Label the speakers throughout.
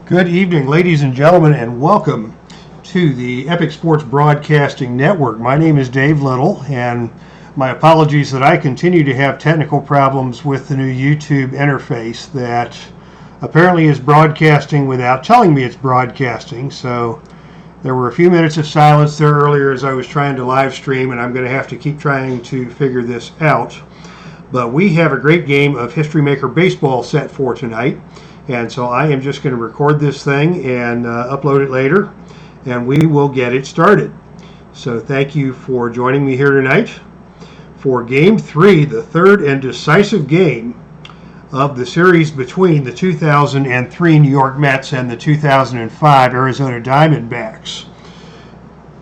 Speaker 1: Good evening, ladies and gentlemen, and welcome to the Epic Sports Broadcasting Network. My name is Dave Little, and my apologies that I continue to have technical problems with the new YouTube interface that apparently is broadcasting without telling me it's broadcasting. So there were a few minutes of silence there earlier as I was trying to live stream, and I'm going to have to keep trying to figure this out. But we have a great game of History Maker Baseball set for tonight. And so I am just going to record this thing and upload it later, and we will get it started. So thank you for joining me here tonight for Game 3, the third and decisive game of the series between the 2003 New York Mets and the 2005 Arizona Diamondbacks.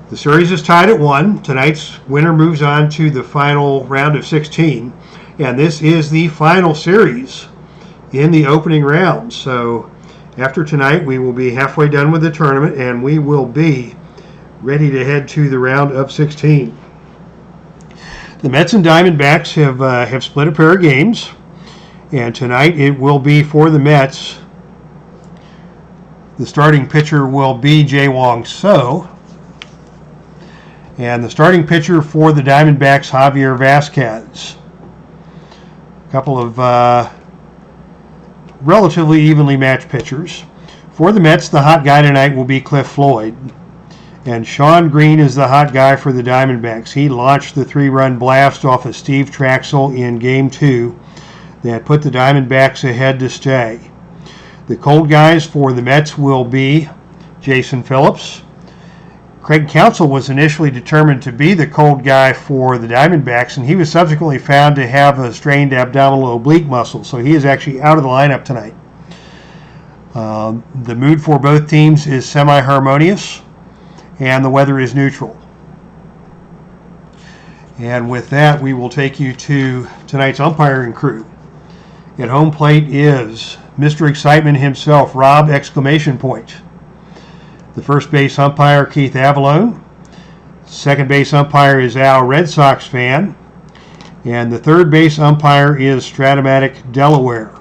Speaker 1: The series is tied at 1. Tonight's winner moves on to the final round of 16, and this is the final series in the opening round. So after tonight, we will be halfway done with the tournament, and we will be ready to head to the round of 16. The Mets and Diamondbacks have split a pair of games, and tonight it will be for the Mets. The starting pitcher will be Jae-Wong So, and the starting pitcher for the Diamondbacks, Javier Vasquez. A couple of relatively evenly matched pitchers. For the Mets, the hot guy tonight will be Cliff Floyd. And Shawn Green is the hot guy for the Diamondbacks. He launched the 3-run blast off of Steve Traxel in Game 2 that put the Diamondbacks ahead to stay. The cold guys for the Mets will be Jason Phillips. Craig Counsell was initially determined to be the cold guy for the Diamondbacks, and he was subsequently found to have a strained abdominal oblique muscle, so he is actually out of the lineup tonight. The mood for both teams is semi-harmonious, and the weather is neutral. And with that, we will take you to tonight's umpiring crew. At home plate is Mr. Excitement himself, Rob ! The first base umpire, Keith Avalone. Second base umpire is Al, Red Sox fan. And the third base umpire is Stratomatic Delaware.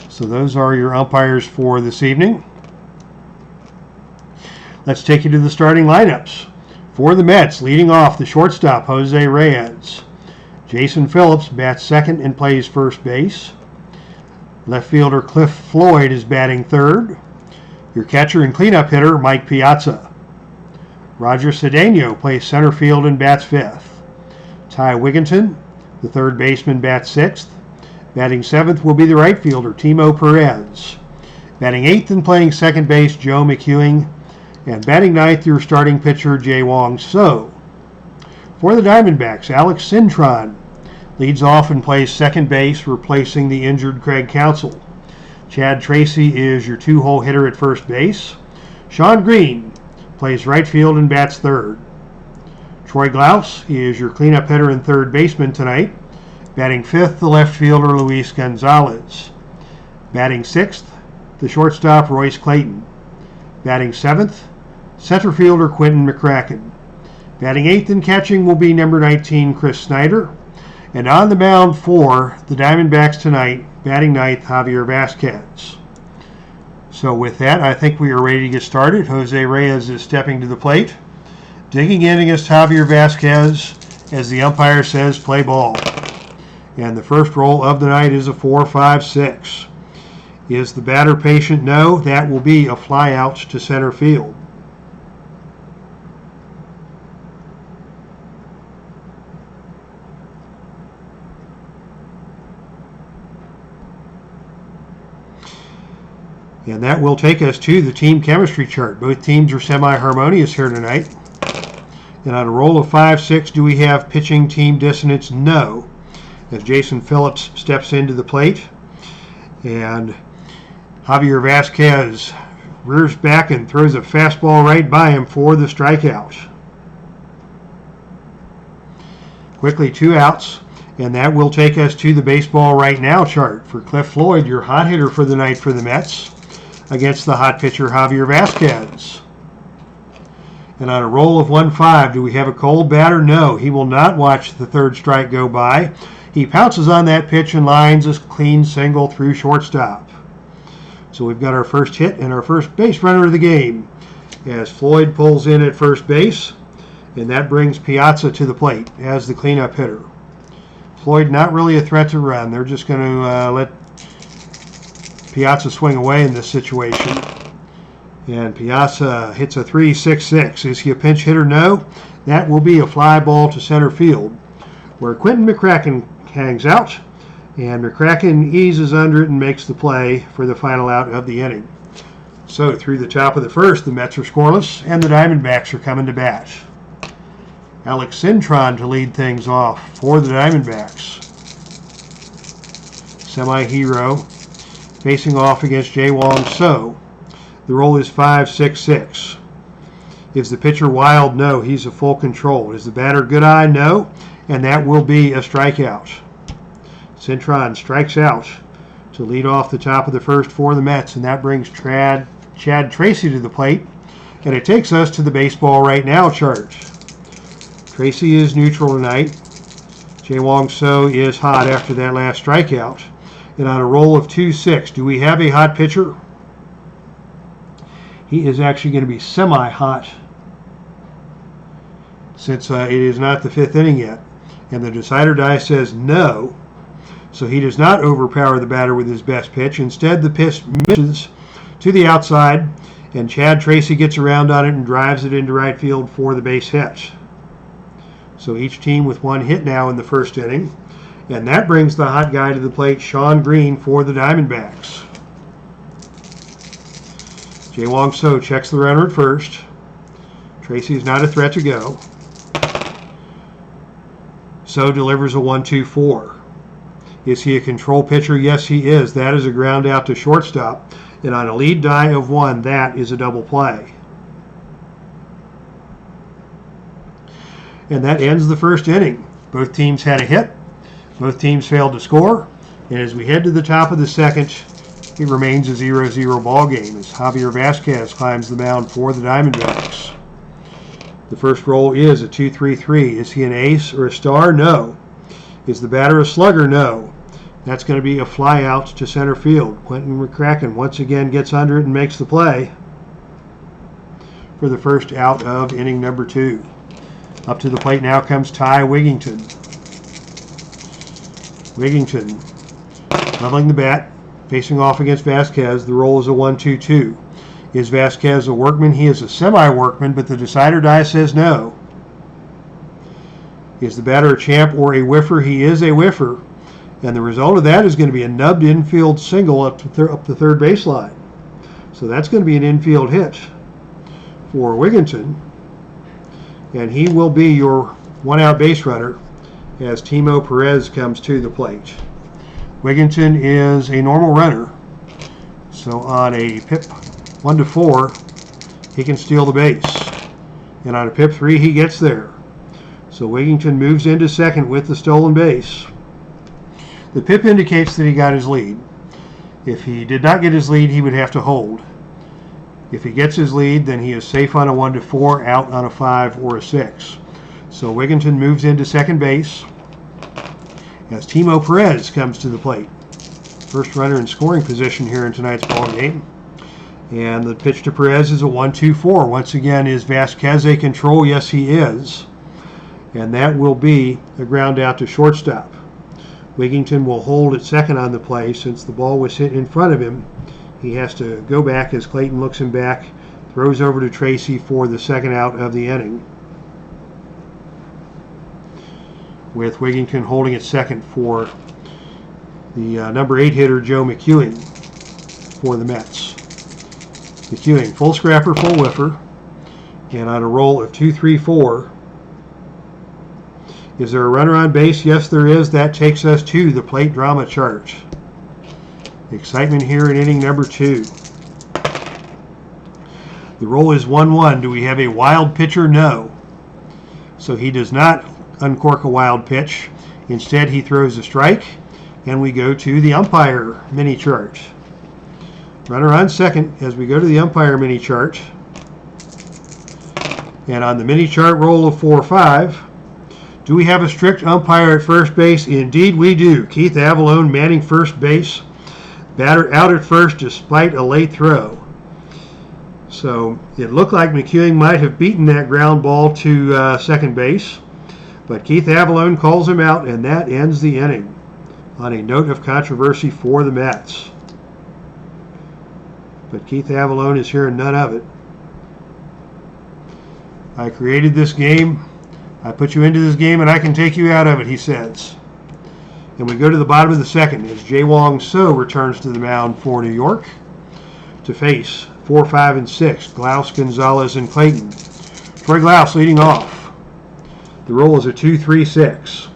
Speaker 1: So those are your umpires for this evening. Let's take you to the starting lineups. For the Mets, leading off, the shortstop, Jose Reyes. Jason Phillips bats second and plays first base. Left fielder Cliff Floyd is batting third. Your catcher and cleanup hitter, Mike Piazza. Roger Cedeno plays center field and bats fifth. Ty Wigginton, the third baseman, bats sixth. Batting seventh will be the right fielder, Timo Perez. Batting eighth and playing second base, Joe McEwing. And batting ninth, your starting pitcher, Jae-Wong So. For the Diamondbacks, Alex Cintron leads off and plays second base, replacing the injured Craig Counsell. Chad Tracy is your two-hole hitter at first base. Shawn Green plays right field and bats third. Troy Glaus is your cleanup hitter and third baseman tonight. Batting fifth, the left fielder, Luis Gonzalez. Batting sixth, the shortstop, Royce Clayton. Batting seventh, center fielder, Quentin McCracken. Batting eighth and catching will be number 19, Chris Snyder. And on the mound for the Diamondbacks tonight, batting ninth, Javier Vasquez. So with that, I think we are ready to get started. Jose Reyes is stepping to the plate, digging in against Javier Vasquez as the umpire says, play ball. And the first roll of the night is a 4-5-6. Is the batter patient? No, that will be a fly out to center field. And that will take us to the team chemistry chart. Both teams are semi-harmonious here tonight. And on a roll of 5-6, do we have pitching team dissonance? No. As Jason Phillips steps into the plate. And Javier Vasquez rears back and throws a fastball right by him for the strikeout. Quickly, 2 outs. And that will take us to the baseball right now chart for Cliff Floyd, your hot hitter for the night for the Mets, against the hot pitcher Javier Vasquez. And on a roll of 1-5, do we have a cold batter? No, he will not watch the third strike go by. He pounces on that pitch and lines a clean single through shortstop. So we've got our first hit and our first base runner of the game as Floyd pulls in at first base, and that brings Piazza to the plate as the cleanup hitter. Floyd not really a threat to run. They're just going to let Piazza swing away in this situation. And Piazza hits a 3.66. Is he a pinch hitter? No. That will be a fly ball to center field, where Quentin McCracken hangs out, and McCracken eases under it and makes the play for the final out of the inning. So through the top of the first, the Mets are scoreless, and the Diamondbacks are coming to bat. Alex Cintron to lead things off for the Diamondbacks. Semi-hero facing off against Jae-Wong So. The roll is 5.66. Is the pitcher wild? No, he's a full control. Is the batter good eye? No, and that will be a strikeout. Cintron strikes out to lead off the top of the first for the Mets, and that brings Chad Tracy to the plate, and it takes us to the baseball right now chart. Tracy is neutral tonight. Jae-Wong So is hot after that last strikeout, and on a roll of 2-6, do we have a hot pitcher? He is actually going to be semi-hot since it is not the fifth inning yet. And the decider die says no, so he does not overpower the batter with his best pitch. Instead, the pitch misses to the outside, and Chad Tracy gets around on it and drives it into right field for the base hit. So each team with one hit now in the first inning, and that brings the hot guy to the plate, Sean Green, for the Diamondbacks. Jae-Wong So checks the runner at first. Tracy is not a threat to go. So delivers a 1-2-4. Is he a control pitcher? Yes, he is. That is a ground out to shortstop. And on a lead die of 1, that is a double play. And that ends the first inning. Both teams had a hit. Both teams failed to score. And as we head to the top of the second, it remains a 0-0 ball game as Javier Vasquez climbs the mound for the Diamondbacks. The first roll is a 2-3-3. Is he an ace or a star? No. Is the batter a slugger? No. That's going to be a fly out to center field. Quentin McCracken once again gets under it and makes the play for the first out of inning number 2. Up to the plate now comes Ty Wigington. Wigington leveling the bat. Facing off against Vasquez, the roll is a 1-2-2. Is Vasquez a workman? He is a semi-workman, but the decider die says no. Is the batter a champ or a whiffer? He is a whiffer, and the result of that is going to be a nubbed infield single up the third baseline. So that's going to be an infield hit for Wigington, and he will be your one-out base runner as Timo Perez comes to the plate. Wigington is a normal runner, so on a PIP 1-4, he can steal the base. And on a PIP 3, he gets there. So Wigington moves into second with the stolen base. The PIP indicates that he got his lead. If he did not get his lead, he would have to hold. If he gets his lead, then he is safe on a 1-4, out on a 5 or a 6. So Wigington moves into second base as Timo Perez comes to the plate. First runner in scoring position here in tonight's ball game. And the pitch to Perez is a 1-2-4. Once again, is Vasquez a control? Yes, he is. And that will be a ground out to shortstop. Wigington will hold at second on the play since the ball was hit in front of him. He has to go back as Clayton looks him back, throws over to Tracy for the second out of the inning, with Wigington holding at second for the number 8 hitter, Joe McEwing, for the Mets. McEwing, full scrapper, full whiffer, and on a roll of 2-3-4. Is there a runner on base? Yes, there is. That takes us to the plate drama chart. Excitement here in inning number 2. The roll is 1-1. Do we have a wild pitcher? No. So he does not uncork a wild pitch. Instead, he throws a strike, and we go to the umpire mini chart. Runner on second as we go to the umpire mini chart. And on the mini chart roll of 4-5, do we have a strict umpire at first base? Indeed we do. Keith Avalone manning first base. Batter out at first despite a late throw. So it looked like McEwing might have beaten that ground ball to second base, but Keith Avalone calls him out, and that ends the inning on a note of controversy for the Mets. But Keith Avalone is hearing none of it. I created this game, I put you into this game, and I can take you out of it, he says. And we go to the bottom of the second as Jae-Wong So returns to the mound for New York to face 4, 5, and 6, Glaus, Gonzalez, and Clayton. Troy Glaus leading off. The roll is a 2-3-6.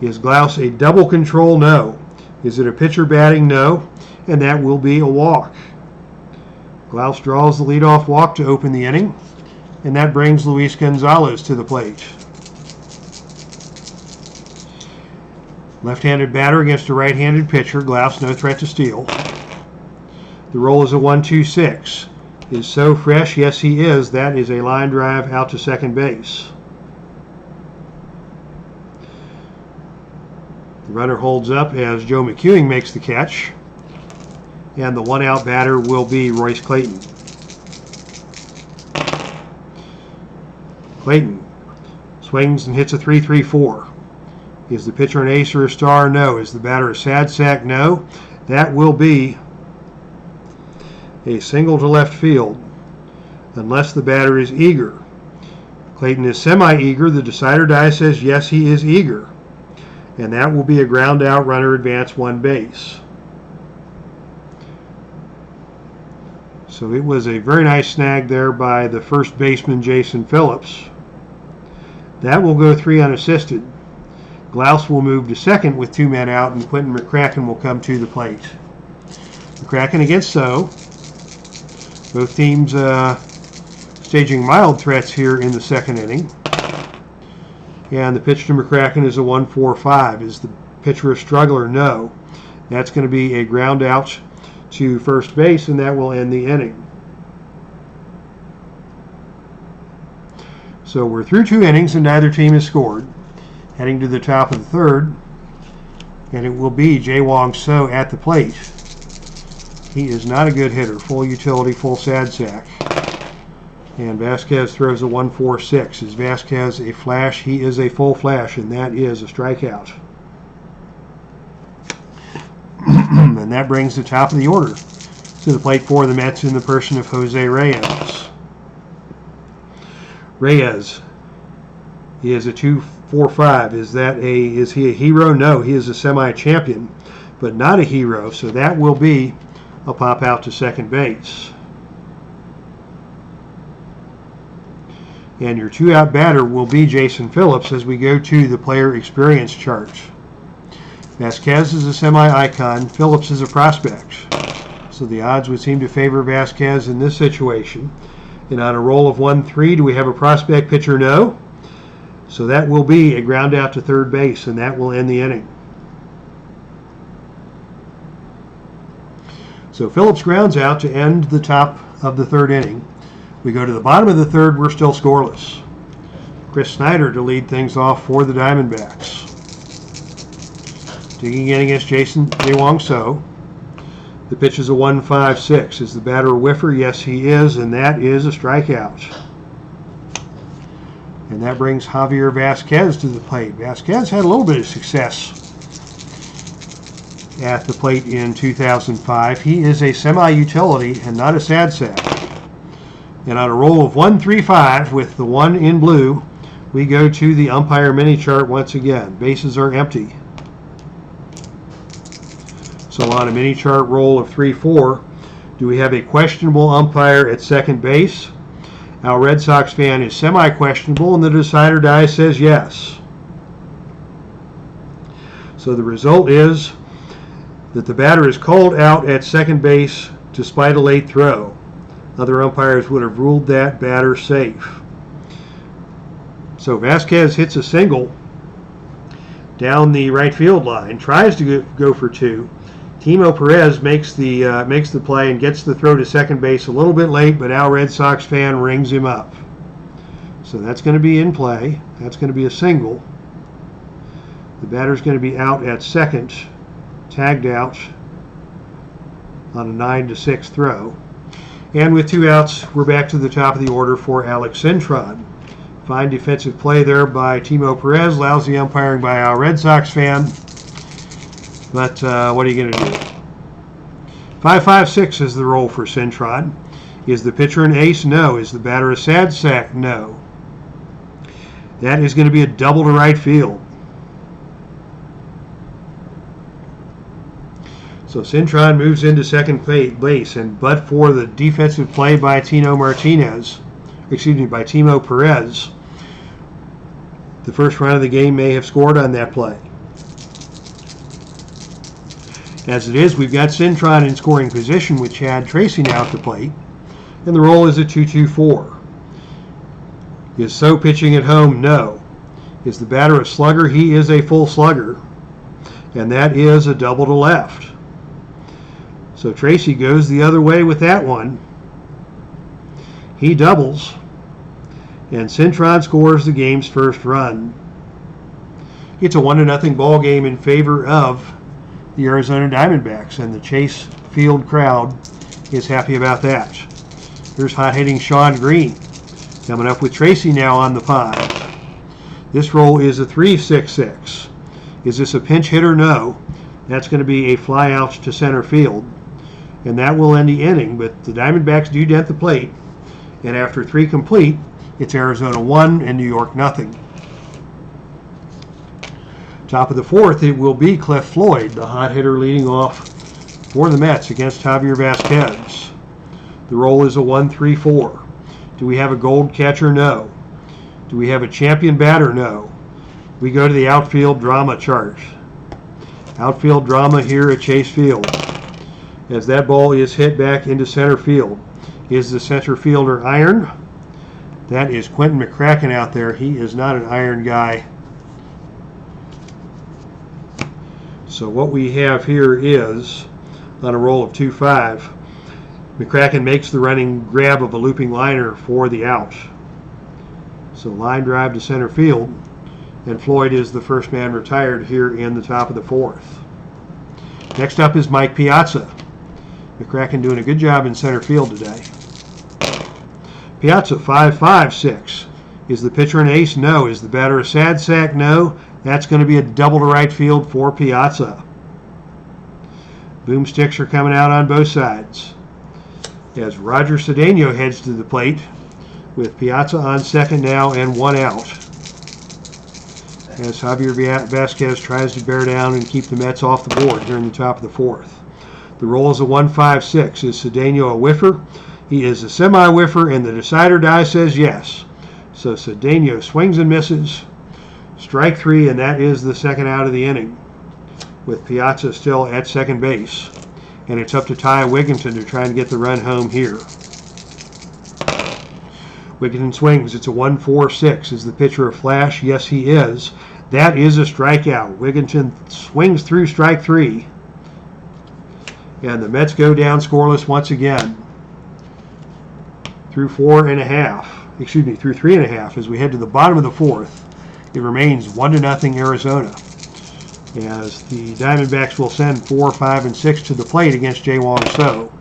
Speaker 1: Is Glaus a double control? No. Is it a pitcher batting? No. And that will be a walk. Glaus draws the leadoff walk to open the inning, and that brings Luis Gonzalez to the plate. Left-handed batter against a right-handed pitcher. Glaus no threat to steal. The roll is a 1-2-6. Is So fresh? Yes, he is. That is a line drive out to second base. The runner holds up as Joe McEwing makes the catch. And the one-out batter will be Royce Clayton. Clayton swings and hits a 3-3-4. Is the pitcher an ace or a star? No. Is the batter a sad sack? No. That will be a single to left field, unless the batter is eager. Clayton is semi-eager. The decider die says yes, he is eager. And that will be a ground out, runner advance one base. So it was a very nice snag there by the first baseman, Jason Phillips. That will go 3 unassisted. Glaus will move to second with 2 men out, and Quentin McCracken will come to the plate. McCracken against So. Both teams staging mild threats here in the second inning. And the pitch to McCracken is a 1-4-5. Is the pitcher a struggler? No. That's going to be a ground out to first base, and that will end the inning. So we're through 2 innings, and neither team has scored. Heading to the top of the third, and it will be Jae-Wong So at the plate. He is not a good hitter. Full utility, full sad sack. And Vasquez throws a 1-4-6. Is Vasquez a flash? He is a full flash, and that is a strikeout. And that brings the top of the order to the plate for the Mets in the person of Jose Reyes. Reyes, he is a 2-4-5. Is he a hero? No, he is a semi-champion, but not a hero. So that will be a pop out to second base. And your 2-out batter will be Jason Phillips as we go to the player experience chart. Vasquez is a semi-icon. Phillips is a prospect. So the odds would seem to favor Vasquez in this situation. And on a roll of 1-3, do we have a prospect pitcher? No. So that will be a ground out to third base, and that will end the inning. So Phillips grounds out to end the top of the third inning. We go to the bottom of the third, we're still scoreless. Chris Snyder to lead things off for the Diamondbacks. Digging in against Jae-Wong So. The pitch is a 1-5-6. Is the batter a whiffer? Yes, he is, and that is a strikeout. And that brings Javier Vasquez to the plate. Vasquez had a little bit of success at the plate in 2005. He is a semi-utility and not a sad sack. And on a roll of 1-3-5 with the 1 in blue, we go to the umpire mini chart once again. Bases are empty. So on a mini chart roll of 3-4, do we have a questionable umpire at second base? Our Red Sox fan is semi-questionable, and the decider die says yes. So the result is that the batter is called out at second base despite a late throw. Other umpires would have ruled that batter safe. So Vasquez hits a single down the right field line, tries to go for 2. Timo Perez makes the play and gets the throw to second base a little bit late, but Al Red Sox fan rings him up. So that's going to be in play. That's going to be a single. The batter's going to be out at second, tagged out on a 9-6 throw. And with 2 outs, we're back to the top of the order for Alex Cintron. Fine defensive play there by Timo Perez. Lousy umpiring by our Red Sox fan. But what are you going to do? 5-5-6 is the roll for Cintron. Is the pitcher an ace? No. Is the batter a sad sack? No. That is going to be a double to right field. So Cintron moves into second base, and but for the defensive play by Timo Perez, the first run of the game may have scored on that play. As it is, we've got Cintron in scoring position with Chad Tracy now at the plate, and the roll is a 2-2-4. Is So pitching at home? No. Is the batter a slugger? He is a full slugger, and that is a double to left. So Tracy goes the other way with that one. He doubles, and Cintron scores the game's first run. It's a 1-0 ball game in favor of the Arizona Diamondbacks, and the Chase Field crowd is happy about that. Here's hot-hitting Sean Green coming up with Tracy now on the 5. This roll is a 3-6-6. Is this a pinch hitter? No. That's going to be a fly out to center field, and that will end the inning. But the Diamondbacks do dent the plate, and after 3 complete, it's Arizona 1 and New York 0. Top of the 4th, it will be Cliff Floyd, the hot hitter, leading off for the Mets against Javier Vasquez. The roll is a 1-3-4. Do we have a gold catcher? No. Do we have a champion batter? No. We go to the outfield drama chart. Outfield drama here at Chase Field, as that ball is hit back into center field. Is the center fielder iron? That is Quentin McCracken out there. He is not an iron guy. So what we have here is, on a roll of 2-5, McCracken makes the running grab of a looping liner for the out. So line drive to center field, and Floyd is the first man retired here in the top of the 4th. Next up is Mike Piazza. McCracken doing a good job in center field today. Piazza 5-5-6. Is the pitcher an ace? No. Is the batter a sad sack? No. That's going to be a double to right field for Piazza. Boomsticks are coming out on both sides, as Roger Cedeno heads to the plate with Piazza on second now and 1 out, as Javier Vasquez tries to bear down and keep the Mets off the board here in the top of the 4th. The roll is a 1-5-6. Is Cedeno a whiffer? He is a semi-whiffer, and the decider die says yes. So Cedeno swings and misses. Strike 3, and that is the second out of the inning, with Piazza still at second base. And it's up to Ty Wigginton to try and get the run home here. Wigginton swings. It's a 1-4-6. Is the pitcher a flash? Yes, he is. That is a strikeout. Wigginton swings through strike 3. And the Mets go down scoreless once again. Through 3.5, as we head to the bottom of the 4th. It remains 1-0 Arizona, as the Diamondbacks will send 4, 5, and 6 to the plate against Jae-Wong So.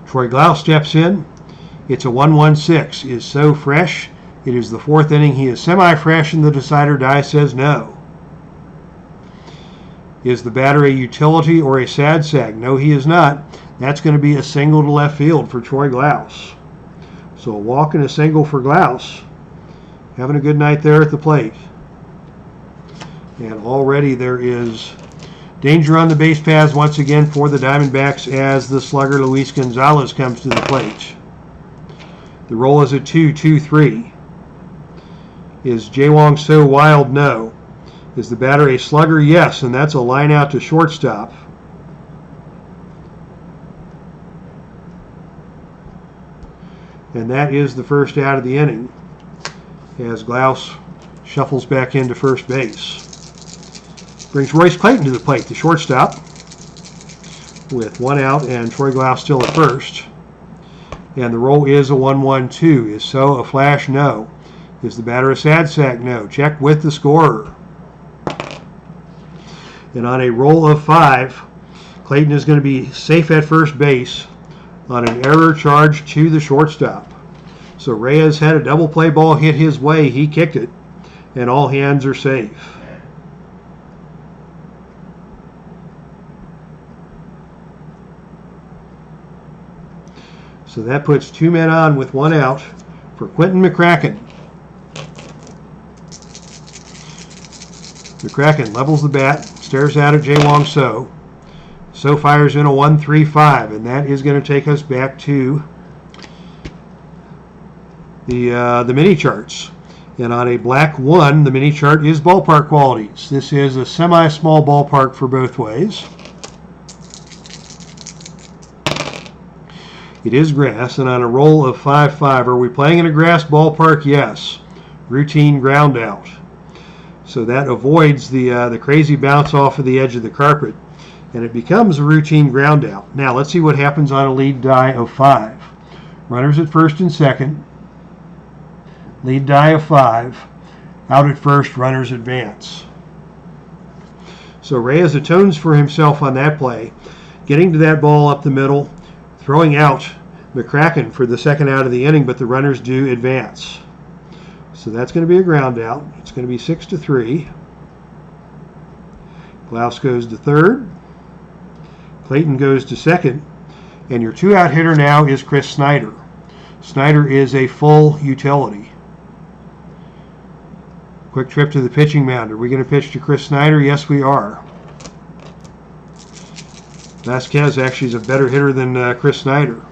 Speaker 1: Troy Glaus steps in. It's a 1-1-6. Is So fresh? It is the 4th inning. He is semi-fresh, and the decider die says no. Is the batter a utility or a sad sack? No, he is not. That's going to be a single to left field for Troy Glaus. So a walk and a single for Glaus. Having a good night there at the plate. And already there is danger on the base paths once again for the Diamondbacks as the slugger Luis Gonzalez comes to the plate. The roll is a 2-2-3. Is Jae-Wong So wild? No. Is the batter a slugger? Yes, and that's a line out to shortstop. And that is the first out of the inning, as Glaus shuffles back into first base. Brings Royce Clayton to the plate, the shortstop, with 1 out and Troy Glaus still at first. And the roll is a 1-1-2. Is So a flash? No. Is the batter a sad sack? No. Check with the scorer. And on a roll of 5, Clayton is going to be safe at first base on an error charge to the shortstop. So Reyes had a double play ball hit his way. He kicked it, and all hands are safe. So that puts 2 men on with 1 out for Quentin McCracken. McCracken levels the bat, stares out at Jae-Wong So. So fires in a 1-3-5, and that is going to take us back to the mini charts. And on a black 1, the mini chart is ballpark qualities. This is a semi-small ballpark for both ways. It is grass, and on a roll of 5-5, are we playing in a grass ballpark? Yes. Routine ground out. So that avoids the crazy bounce off of the edge of the carpet, and it becomes a routine ground out. Now let's see what happens on a lead die of 5. Runners at first and second. Lead die of 5. Out at first, runners advance. So Reyes atones for himself on that play, getting to that ball up the middle, throwing out McCracken for the second out of the inning, but the runners do advance. So that's going to be a ground out. It's going to be 6-3. Klaus goes to third. Clayton goes to second. And your 2-out hitter now is Chris Snyder. Snyder is a full utility. Quick trip to the pitching mound. Are we going to pitch to Chris Snyder? Yes, we are. Vasquez actually is a better hitter than Chris Snyder,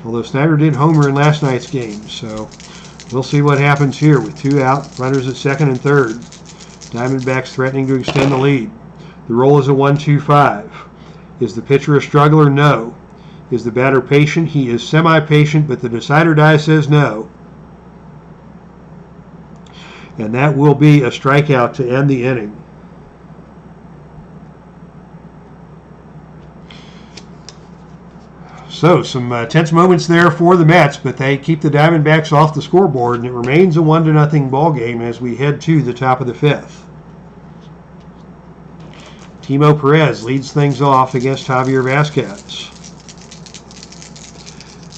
Speaker 1: although Snyder did homer in last night's game. So we'll see what happens here with 2 out, runners at second and third. Diamondbacks threatening to extend the lead. The roll is a 1-2-5. Is the pitcher a struggler? No. Is the batter patient? He is semi-patient, but the decider die says no. And that will be a strikeout to end the inning. So some tense moments there for the Mets, but they keep the Diamondbacks off the scoreboard, and it remains a 1-0 ball game as we head to the top of the 5th. Timo Perez leads things off against Javier Vasquez.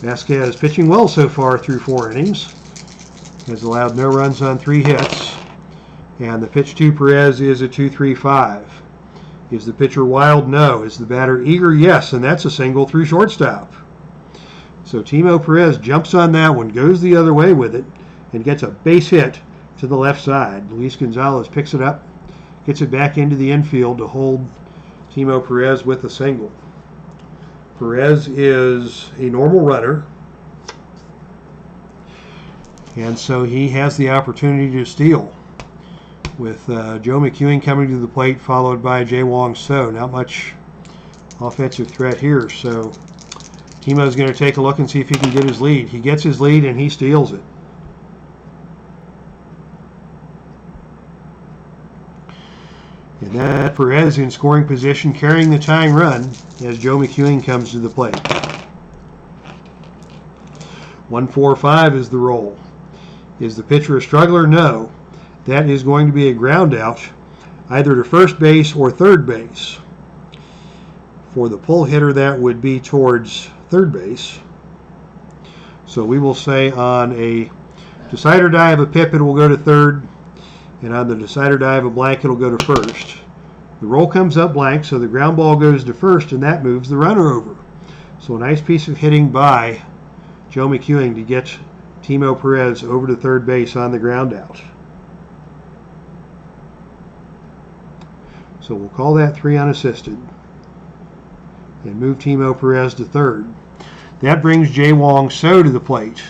Speaker 1: Vasquez pitching well so far through 4 innings. Has allowed no runs on 3 hits. And the pitch to Perez is a 2-3-5. Is the pitcher wild? No. Is the batter eager? Yes, and that's a single through shortstop. So Timo Perez jumps on that one, goes the other way with it, and gets a base hit to the left side. Luis Gonzalez picks it up, gets it back into the infield to hold Timo Perez with a single. Perez is a normal runner, and so he has the opportunity to steal, with Joe McEwing coming to the plate, followed by Jae-Wong So. Not much offensive threat here, so Timo's going to take a look and see if he can get his lead. He gets his lead, and he steals it. And that Perez in scoring position, carrying the tying run as Joe McEwing comes to the plate. 1-4-5 is the roll. Is the pitcher a struggler? No. That is going to be a ground out, either to first base or third base. For the pull hitter, that would be towards third base. So we will say on a decider die of a pip, it will go to third, and on the decider die of a blank, it will go to first. The roll comes up blank, so the ground ball goes to first, and that moves the runner over. So a nice piece of hitting by Joe McEwing to get Timo Perez over to third base on the ground out. So we'll call that 3 unassisted and move Timo Perez to third. That brings Jae-Wong So to the plate.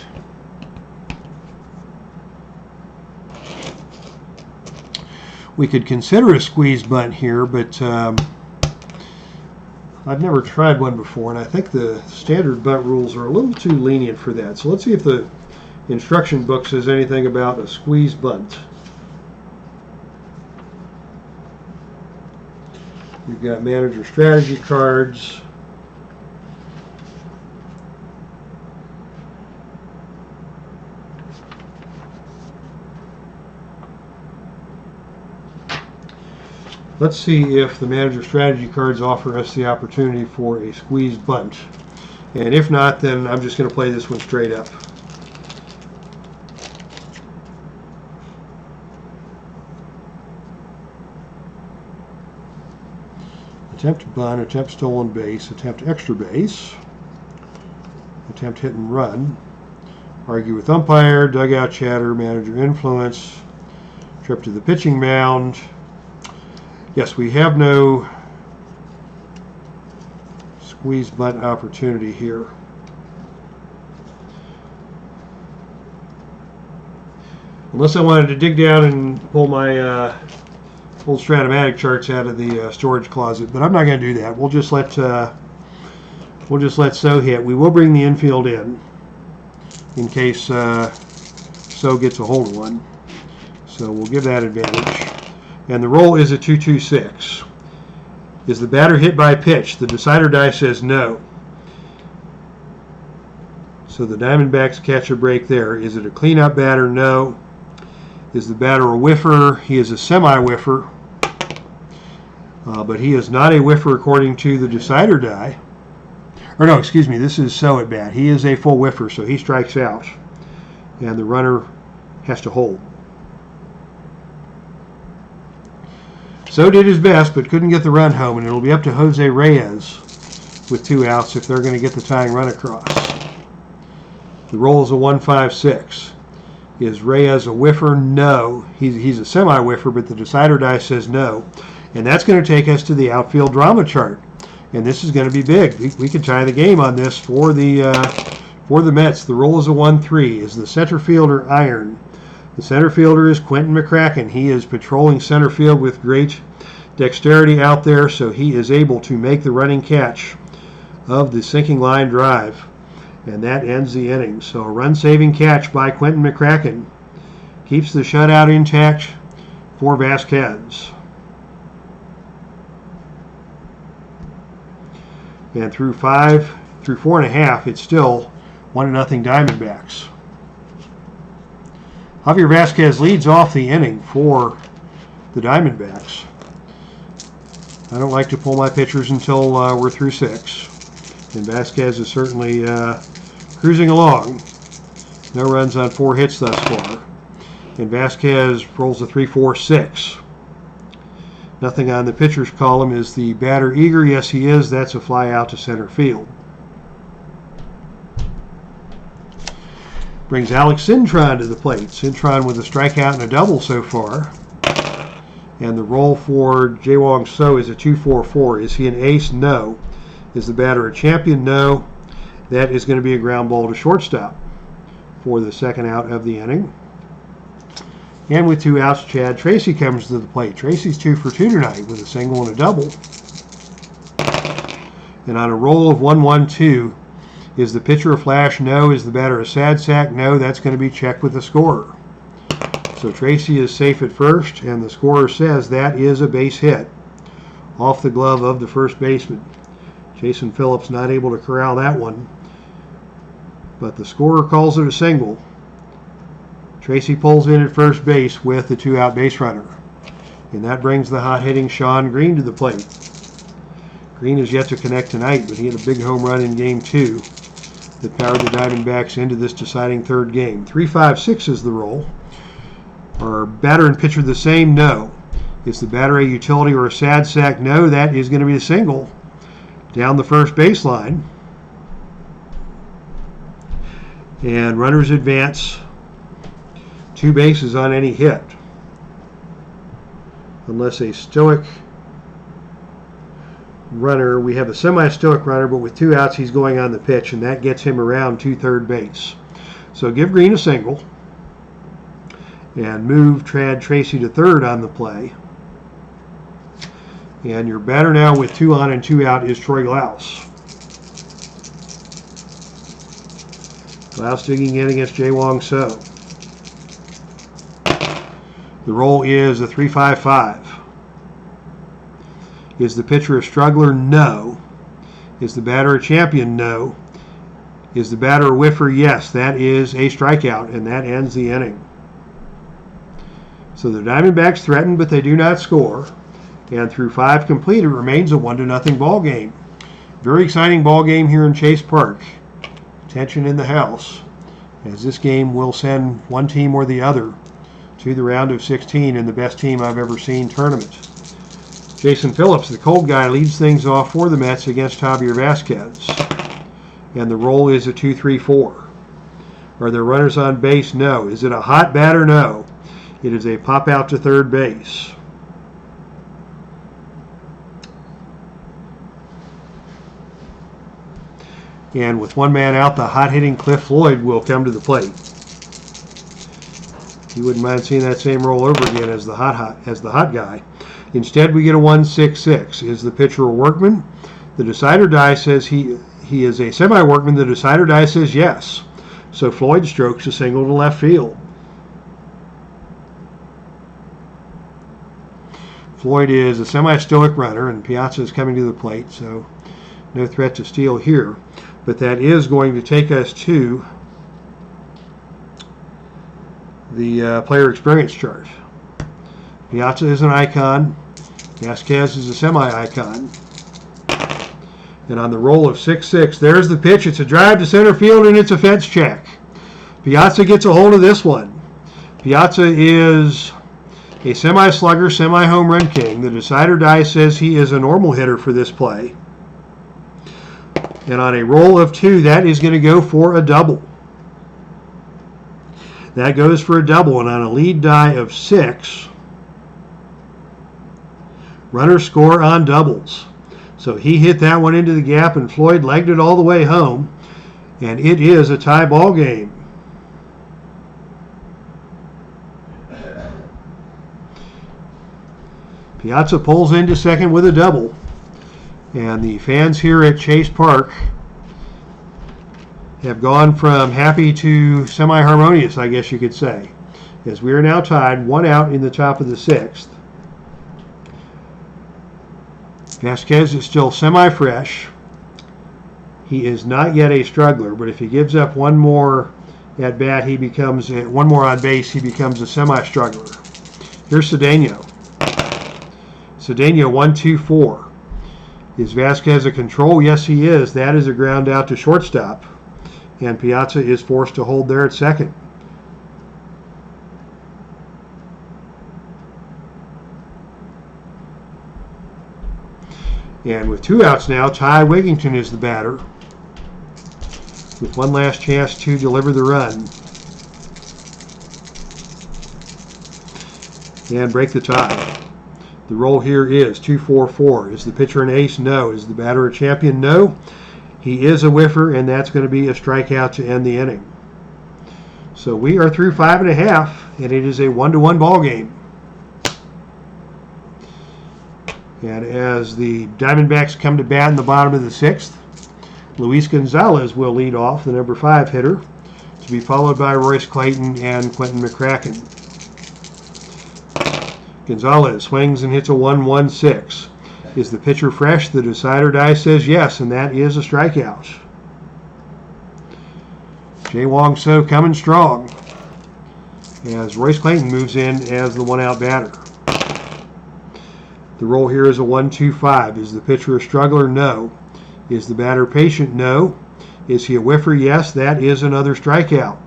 Speaker 1: We could consider a squeeze bunt here, but I've never tried one before, and I think the standard bunt rules are a little too lenient for that. So let's see if the instruction book says anything about a squeeze bunt. We've got manager strategy cards. Let's see if the manager strategy cards offer us the opportunity for a squeeze bunt. And if not, then I'm just going to play this one straight up. Attempt bunt, attempt stolen base, attempt extra base, attempt hit and run, argue with umpire, dugout chatter, manager influence, trip to the pitching mound. Yes, we have no squeeze bunt opportunity here. Unless I wanted to dig down and pull my old Stratomatic charts out of the storage closet, but I'm not going to do that. We'll just let So hit. We will bring the infield in case So gets a hold of one. So we'll give that advantage. And the roll is a 2-2-6. Is the batter hit by a pitch? The decider die says no. So the Diamondbacks catch a break there. Is it a cleanup batter? No. Is the batter a whiffer? He is a semi-whiffer. But he is not a whiffer according to the decider die. Or no, excuse me, this is So at bat. He is a full whiffer, so he strikes out. And the runner has to hold. So did his best, but couldn't get the run home, and it'll be up to Jose Reyes with 2 outs if they're going to get the tying run across. The roll is a 1-5-6. Is Reyes a whiffer? No. He's a semi-whiffer, but the decider die says no. And that's going to take us to the outfield drama chart. And this is going to be big. We could tie the game on this for the Mets. The roll is a 1-3. Is the center fielder iron? The center fielder is Quentin McCracken. He is patrolling center field with great dexterity out there, so he is able to make the running catch of the sinking line drive. And that ends the inning. So a run-saving catch by Quentin McCracken keeps the shutout intact for Vasquez. And through 4.5, it's still 1-0 Diamondbacks. Javier Vasquez leads off the inning for the Diamondbacks. I don't like to pull my pitchers until we're through 6. And Vasquez is certainly cruising along. No runs on 4 hits thus far. And Vasquez rolls a 3-4-6. Nothing on the pitcher's column. Is the batter eager? Yes, he is. That's a fly out to center field. Brings Alex Cintron to the plate. Cintron with a strikeout and a double so far. And the roll for Jae-Wong So is a 2-4-4. Is he an ace? No. Is the batter a champion? No. That is going to be a ground ball to shortstop for the second out of the inning. And with 2 outs, Chad Tracy comes to the plate. Tracy's 2 for 2 tonight with a single and a double. And on a roll of 1-1-2, is the pitcher a flash? No. Is the batter a sad sack? No. That's going to be checked with the scorer. So Tracy is safe at first, and the scorer says that is a base hit off the glove of the first baseman. Jason Phillips not able to corral that one, but the scorer calls it a single. Tracy pulls in at first base with the 2-out base runner. And that brings the hot-hitting Sean Green to the plate. Green is yet to connect tonight, but he had a big home run in Game 2 that powered the Diamondbacks into this deciding third game. 3-5-6 is the roll. Are batter and pitcher the same? No. Is the batter a utility or a sad sack? No. That is going to be a single down the first baseline. And runners advance 2 bases on any hit, unless a stoic runner, we have a semi-stoic runner, but with 2 outs he's going on the pitch, and that gets him around to third base. So give Green a single and move Chad Tracy to third on the play. And your batter now with 2 on and 2 out is Troy Glaus. Glaus digging in against Jae-Wong So. The roll is a 3-5-5. Is the pitcher a struggler? No. Is the batter a champion? No. Is the batter a whiffer? Yes. That is a strikeout, and that ends the inning. So the Diamondbacks threaten, but they do not score. And through 5 complete, it remains a 1-0 ball game. Very exciting ball game here in Chase Park. Tension in the house, as this game will send one team or the other to the round of 16 in the best team I've ever seen tournament. Jason Phillips, the cold guy, leads things off for the Mets against Javier Vasquez. And the roll is a 2-3-4. Are there runners on base? No. Is it a hot batter? No. It is a pop out to third base. And with one man out, the hot-hitting Cliff Floyd will come to the plate. You wouldn't mind seeing that same roll over again as the hot guy. Instead, we get a 1-6-6. Is the pitcher a workman? The decider die says he is a semi-workman. The decider die says yes. So Floyd strokes a single to left field. Floyd is a semi-stoic runner, and Piazza is coming to the plate, so no threat to steal here. But that is going to take us to the player experience chart. Piazza is an icon. Vasquez is a semi-icon. And on the roll of 6-6, there's the pitch. It's a drive to center field, and it's a fence check. Piazza gets a hold of this one. Piazza is a semi-slugger, semi-home run king. The decider die says he is a normal hitter for this play. And on a roll of 2, that is going to go for a double. That goes for a double. And on a lead die of 6, runners score on doubles. So he hit that one into the gap, and Floyd legged it all the way home. And it is a tie ball game. Piazza pulls into second with a double. And the fans here at Chase Park have gone from happy to semi-harmonious, I guess you could say, as we are now tied, 1 out in the top of the 6th. Vasquez is still semi-fresh. He is not yet a struggler, but if he gives up one more at bat, one more on base, he becomes a semi-struggler. Here's Cedeno. Cedeno 1-2-4. Is Vasquez a control? Yes, he is. That is a ground out to shortstop. And Piazza is forced to hold there at second. And with 2 outs now, Ty Wigington is the batter, with one last chance to deliver the run and break the tie. The roll here is 2-4-4. Is the pitcher an ace? No. Is the batter a champion? No. He is a whiffer, and that's going to be a strikeout to end the inning. So we are through 5.5, and it is a 1-1 ball game. And as the Diamondbacks come to bat in the bottom of the 6th, Luis Gonzalez will lead off, the number 5 hitter, to be followed by Royce Clayton and Quentin McCracken. Gonzalez swings and hits a 1-1-6. Is the pitcher fresh? The decider die says yes, and that is a strikeout. Jay Wong-So coming strong as Royce Clayton moves in as the 1-out batter. The roll here is a 1-2-5. Is the pitcher a struggler? No. Is the batter patient? No. Is he a whiffer? Yes, that is another strikeout.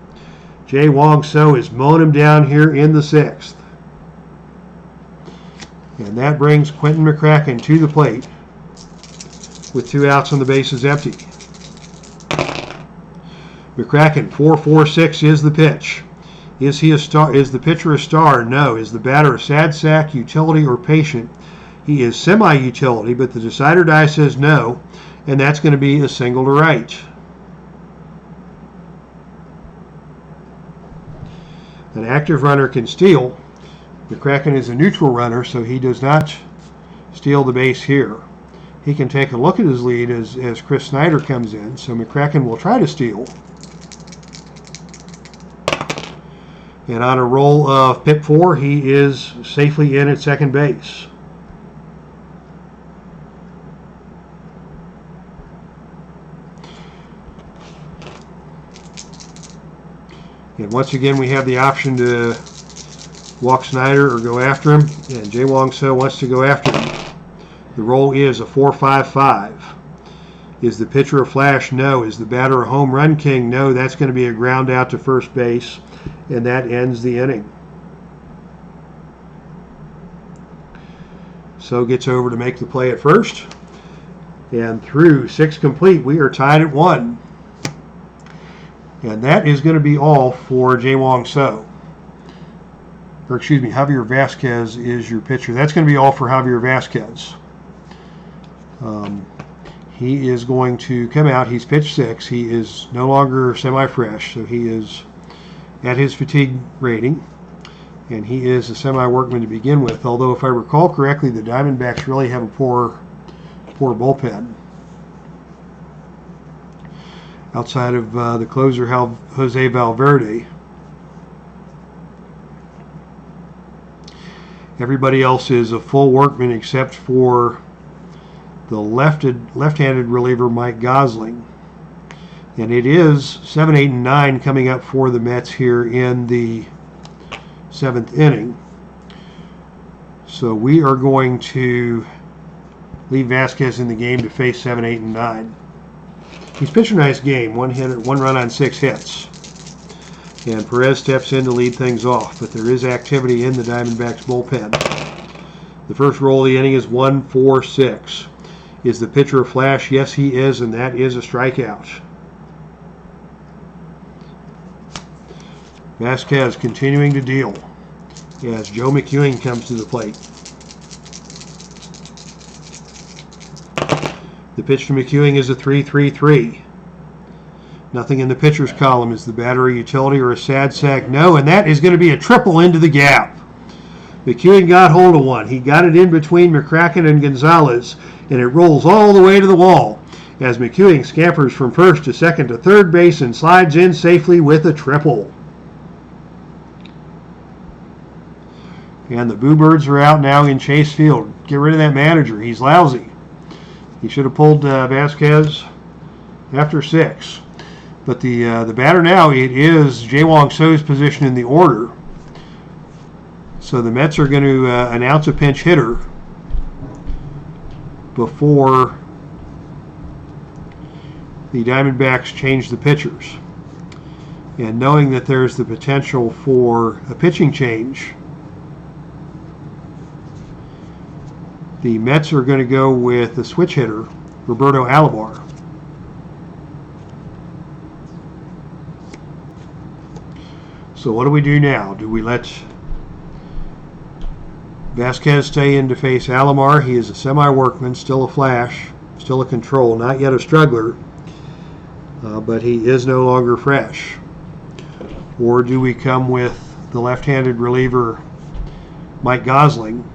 Speaker 1: Jay Wong-So is mowing him down here in the 6th. And that brings Quentin McCracken to the plate with 2 outs and the bases empty. McCracken, 4-4-6 is the pitch. Is he a star? Is the pitcher a star? No. Is the batter a sad sack, utility, or patient? He is semi-utility, but the decider die says no, and that's going to be a single to right. An active runner can steal. McCracken is a neutral runner, so he does not steal the base here. He can take a look at his lead as Chris Snyder comes in, so McCracken will try to steal. And on a roll of pit 4, he is safely in at second base. And once again, we have the option to walk Snyder or go after him, and Jay Wong-So wants to go after him. The roll is a 4-5-5. Is the pitcher a flash? No. Is the batter a home run king? No. That's going to be a ground out to first base, and that ends the inning. So gets over to make the play at first. And through 6 complete, we are tied at 1. And that is going to be all for Jae-Wong So. Or excuse me, Javier Vasquez is your pitcher. That's going to be all for Javier Vasquez. He is going to come out. He's pitched 6. He is no longer semi-fresh, so he is at his fatigue rating. And he is a semi-workman to begin with. Although, if I recall correctly, the Diamondbacks really have a poor bullpen. Outside of the closer, Jose Valverde. Everybody else is a full workman except for the left-handed reliever Mike Gosling. And it is 7, 8, and 9 coming up for the Mets here in the 7th inning. So we are going to leave Vasquez in the game to face 7, 8, and 9. He's pitched a nice game, 1 run on 6 hits. And Perez steps in to lead things off, but there is activity in the Diamondbacks bullpen. The first roll of the inning is 1-4-6. Is the pitcher a flash? Yes, he is, and that is a strikeout. Vasquez continuing to deal as Joe McEwing comes to the plate. The pitch to McEwing is a 3-3-3. Nothing in the pitcher's column. Is the batter a utility or a sad sack? No, and that is going to be a triple into the gap. McEwing got hold of one. He got it in between McCracken and Gonzalez, and it rolls all the way to the wall as McEwing scampers from first to second to third base and slides in safely with a triple. And the Boo Birds are out now in Chase Field. Get rid of that manager. He's lousy. He should have pulled Vasquez after 6. But the batter now, it is Jae-Wong So's position in the order. So the Mets are going to announce a pinch hitter before the Diamondbacks change the pitchers. And knowing that there's the potential for a pitching change, the Mets are going to go with the switch hitter, Roberto Alomar. So what do we do now? Do we let Vasquez stay in to face Alomar? He is a semi-workman, still a flash, still a control, not yet a struggler, but he is no longer fresh. Or do we come with the left-handed reliever Mike Gosling,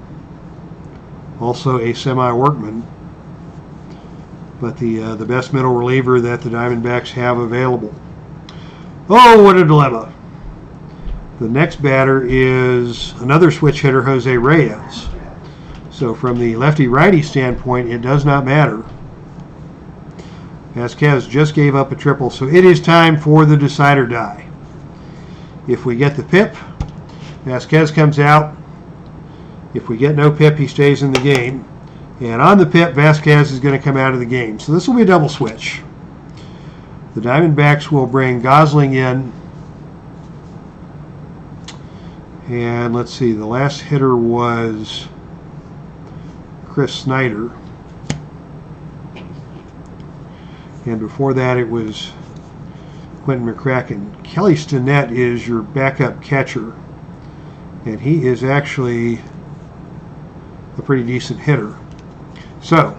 Speaker 1: also a semi-workman, but the best middle reliever that the Diamondbacks have available? Oh, what a dilemma. The next batter is another switch hitter, Jose Reyes. So from the lefty-righty standpoint, it does not matter. Vasquez just gave up a triple, so it is time for the decide or die. If we get the pip, Vasquez comes out. If we get no pip, he stays in the game. And on the pip, Vasquez is going to come out of the game. So this will be a double switch. The Diamondbacks will bring Gosling in. And let's see, the last hitter was Chris Snyder. And before that, it was Quentin McCracken. Kelly Stinnett is your backup catcher. And he is actually a pretty decent hitter. So,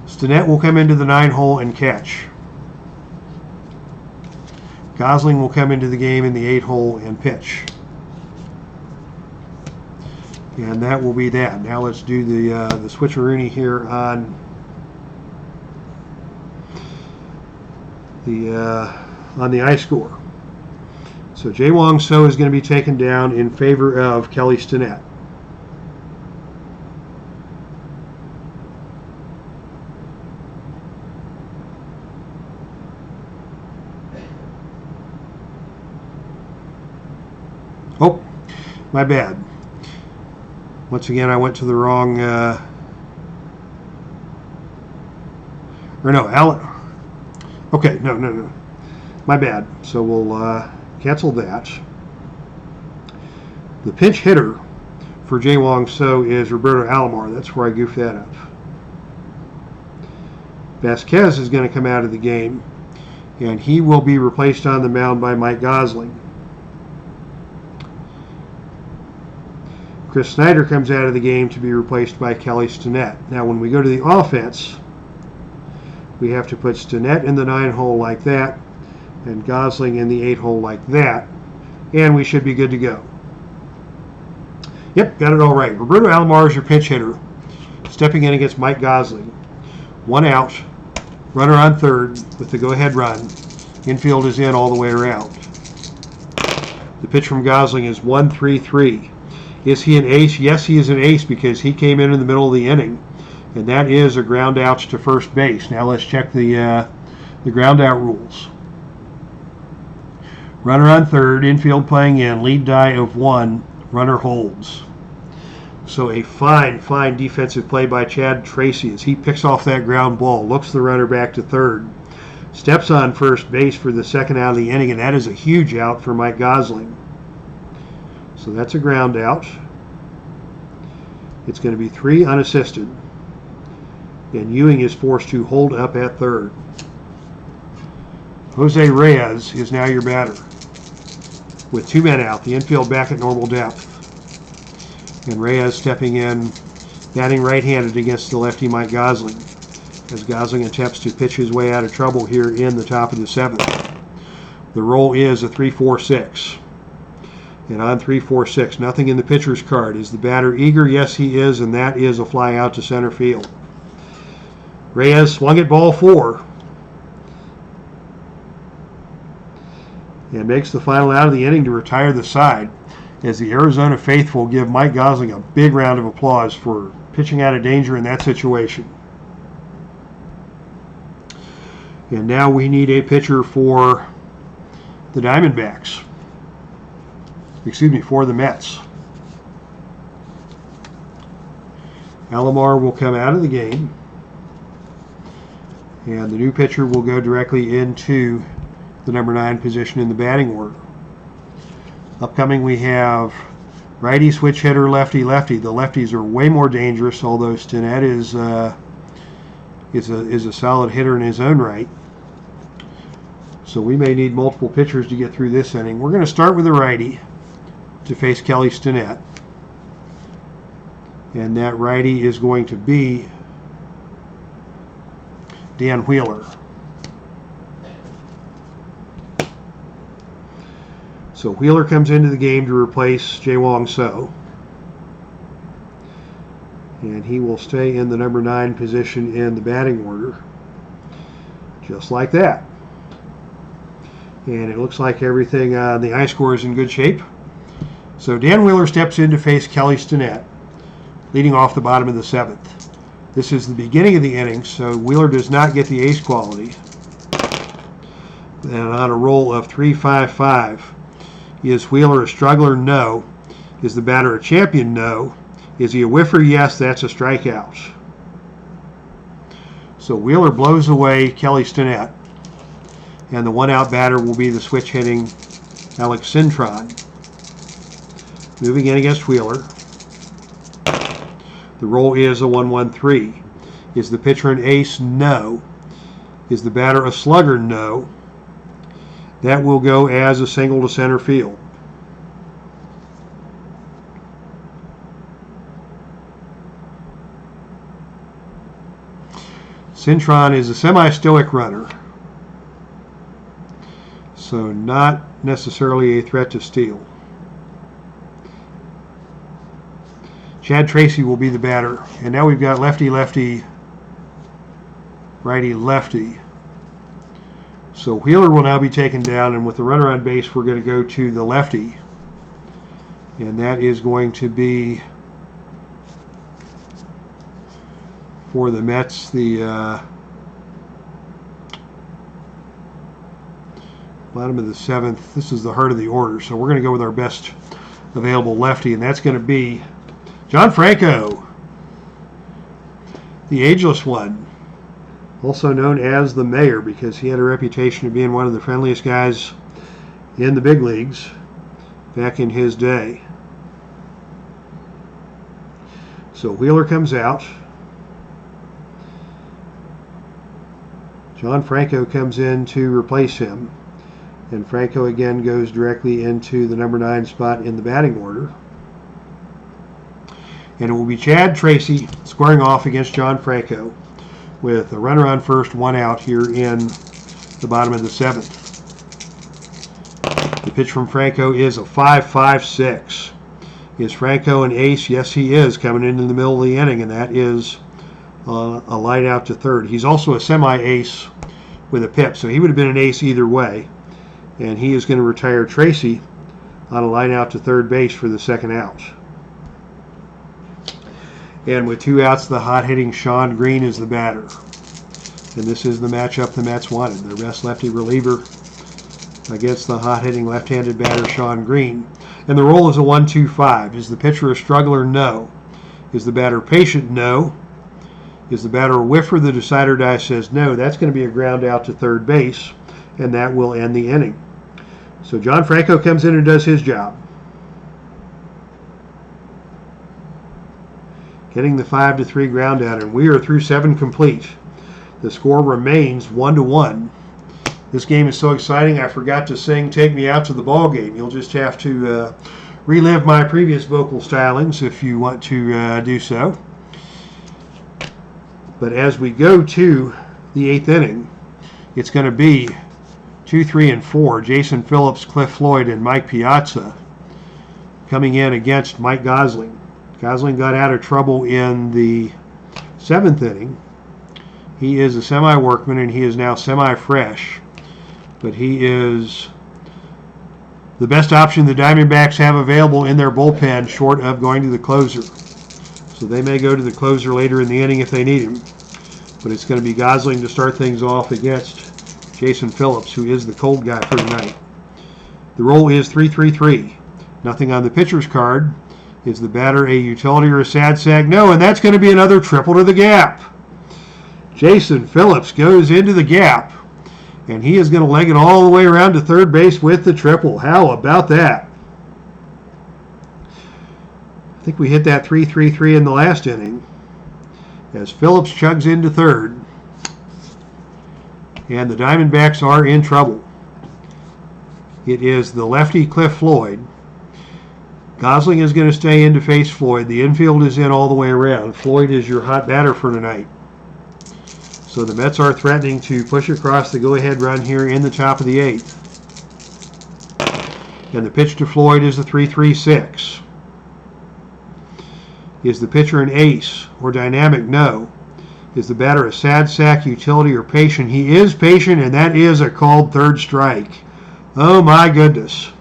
Speaker 1: Stinnett will come into the 9-hole and catch. Gosling will come into the game in the 8-hole and pitch. And that will be that. Now let's do the switcheroony here on the I score. So Jae-Wong So is going to be taken down in favor of Kelly Stinnett. Oh, my bad. Once again, I went to the wrong Or no, okay, no. My bad. So we'll cancel that. The pinch hitter for Jae-Wong So is Roberto Alomar. That's where I goofed that up. Vasquez is going to come out of the game, and he will be replaced on the mound by Mike Gosling. Chris Snyder comes out of the game to be replaced by Kelly Stinnett. Now, when we go to the offense, we have to put Stinnett in the 9-hole like that, and Gosling in the 8-hole like that, and we should be good to go. Yep, got it all right. Roberto Alomar is your pinch hitter, stepping in against Mike Gosling. 1 out, runner on third with the go-ahead run. Infield is in all the way around. The pitch from Gosling is 1-3-3. Is he an ace? Yes, he is an ace because he came in the middle of the inning, and that is a ground out to first base. Now let's check the ground out rules. Runner on third, infield playing in, lead die of 1, runner holds. So a fine defensive play by Chad Tracy as he picks off that ground ball, looks the runner back to third, steps on first base for the second out of the inning, and that is a huge out for Mike Gosling. So that's a ground out. It's going to be 3 unassisted, and Ewing is forced to hold up at third. Jose Reyes is now your batter. With 2 men out, the infield back at normal depth. And Reyes stepping in, batting right-handed against the lefty Mike Gosling, as Gosling attempts to pitch his way out of trouble here in the top of the 7th. The roll is a 3-4-6. And on 3-4-6, nothing in the pitcher's card. Is the batter eager? Yes, he is, and that is a fly out to center field. Reyes swung at ball 4. And makes the final out of the inning to retire the side, as the Arizona faithful give Mike Gosling a big round of applause for pitching out of danger in that situation. And now we need a pitcher for the Diamondbacks. For the Mets. Alomar will come out of the game, and the new pitcher will go directly into the number 9 position in the batting order. Upcoming we have righty switch hitter, lefty. The lefties are way more dangerous, although Stinnett is a solid hitter in his own right. So we may need multiple pitchers to get through this inning. We're going to start with the righty to face Kelly Stinnett, and that righty is going to be Dan Wheeler. So Wheeler comes into the game to replace Jae-Wong So, and he will stay in the number 9 position in the batting order, just like that. And it looks like everything on the I-score is in good shape. So Dan Wheeler steps in to face Kelly Stinnett, leading off the bottom of the 7th. This is the beginning of the inning, so Wheeler does not get the ace quality. And on a roll of 3-5-5, is Wheeler a struggler? No. Is the batter a champion? No. Is he a whiffer? Yes, that's a strikeout. So Wheeler blows away Kelly Stinnett, and the 1-out batter will be the switch-hitting Alex Cintron. Moving in against Wheeler. The roll is a 1-1-3. Is the pitcher an ace? No. Is the batter a slugger? No. That will go as a single to center field. Cintron is a semi-stoic runner, so not necessarily a threat to steal. Chad Tracy will be the batter, and now we've got lefty, righty. So Wheeler will now be taken down, and with the runner on base, we're going to go to the lefty, and that is going to be, for the Mets, the bottom of the 7th. This is the heart of the order, so we're going to go with our best available lefty, and that's going to be John Franco, the ageless one. also known as the Mayor because he had a reputation of being one of the friendliest guys in the big leagues back in his day. So Wheeler comes out. John Franco comes in to replace him. And Franco again goes directly into the number 9 spot in the batting order. And it will be Chad Tracy squaring off against John Franco with a runner on first, 1 out here in the bottom of the 7th. The pitch from Franco is a 5.56. Is Franco an ace? Yes, he is, coming into the middle of the inning, and that is a line out to third. He's also a semi-ace with a pip, so he would have been an ace either way. And he is going to retire Tracy on a line out to third base for the 2nd out. And with 2 outs, the hot-hitting Shawn Green is the batter. And this is the matchup the Mets wanted. Their best lefty reliever against the hot-hitting left-handed batter Shawn Green. And the roll is a 1-2-5. Is the pitcher a struggler? No. Is the batter patient? No. Is the batter a whiffer? The decider die says no. That's going to be a ground out to third base, and that will end the inning. So John Franco comes in and does his job. Getting the 5-3 ground out, and we are through 7 complete. The score remains 1-1. This game is so exciting, I forgot to sing "Take Me Out to the Ball Game." You'll just have to relive my previous vocal stylings if you want to do so. But as we go to the 8th inning, it's going to be 2, 3, and 4. Jason Phillips, Cliff Floyd, and Mike Piazza coming in against Mike Gosling. Gosling got out of trouble in the 7th inning. He is a semi-workman, and he is now semi-fresh. But he is the best option the Diamondbacks have available in their bullpen, short of going to the closer. So they may go to the closer later in the inning if they need him. But it's going to be Gosling to start things off against Jason Phillips, who is the cold guy for tonight. The roll is 3-3-3. Nothing on the pitcher's card. Is the batter a utility or a sad sack? No, and that's going to be another triple to the gap. Jason Phillips goes into the gap, and he is going to leg it all the way around to third base with the triple. How about that? I think we hit that 3-3-3 in the last inning as Phillips chugs into third, and the Diamondbacks are in trouble. It is the lefty Cliff Floyd. Gosling is going to stay in to face Floyd. The infield is in all the way around. Floyd is your hot batter for tonight. So the Mets are threatening to push across the go-ahead run here in the top of the 8th. And the pitch to Floyd is the 3-3-6. Is the pitcher an ace or dynamic? No. Is the batter a sad sack, utility, or patient? He is patient, and that is a called third strike. Oh my goodness.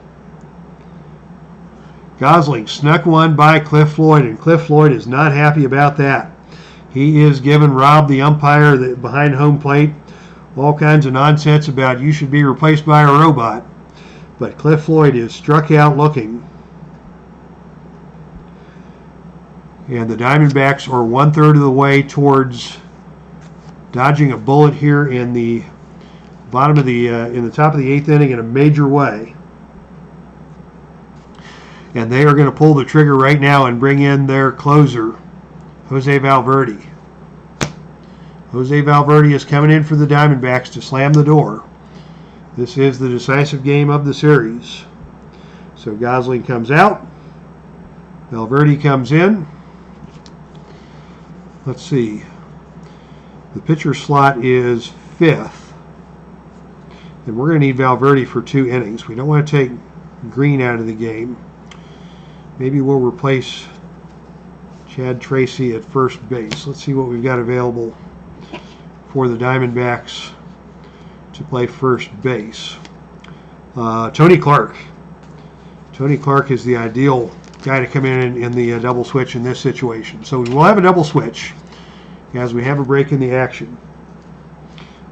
Speaker 1: Gosling snuck one by Cliff Floyd, and Cliff Floyd is not happy about that. He is giving Rob, the umpire behind home plate, all kinds of nonsense about you should be replaced by a robot. But Cliff Floyd is struck out looking. And the Diamondbacks are 1/3 of the way towards dodging a bullet here in the bottom of the in the top of the 8th inning in a major way. And they are going to pull the trigger right now and bring in their closer, Jose Valverde. Jose Valverde is coming in for the Diamondbacks to slam the door. This is the decisive game of the series. So Gosling comes out. Valverde comes in. Let's see. The pitcher slot is 5th. And we're going to need Valverde for 2 innings. We don't want to take Green out of the game. Maybe we'll replace Chad Tracy at first base. Let's see what we've got available for the Diamondbacks to play first base. Tony Clark. Tony Clark is the ideal guy to come in the double switch in this situation. So we'll have a double switch as we have a break in the action.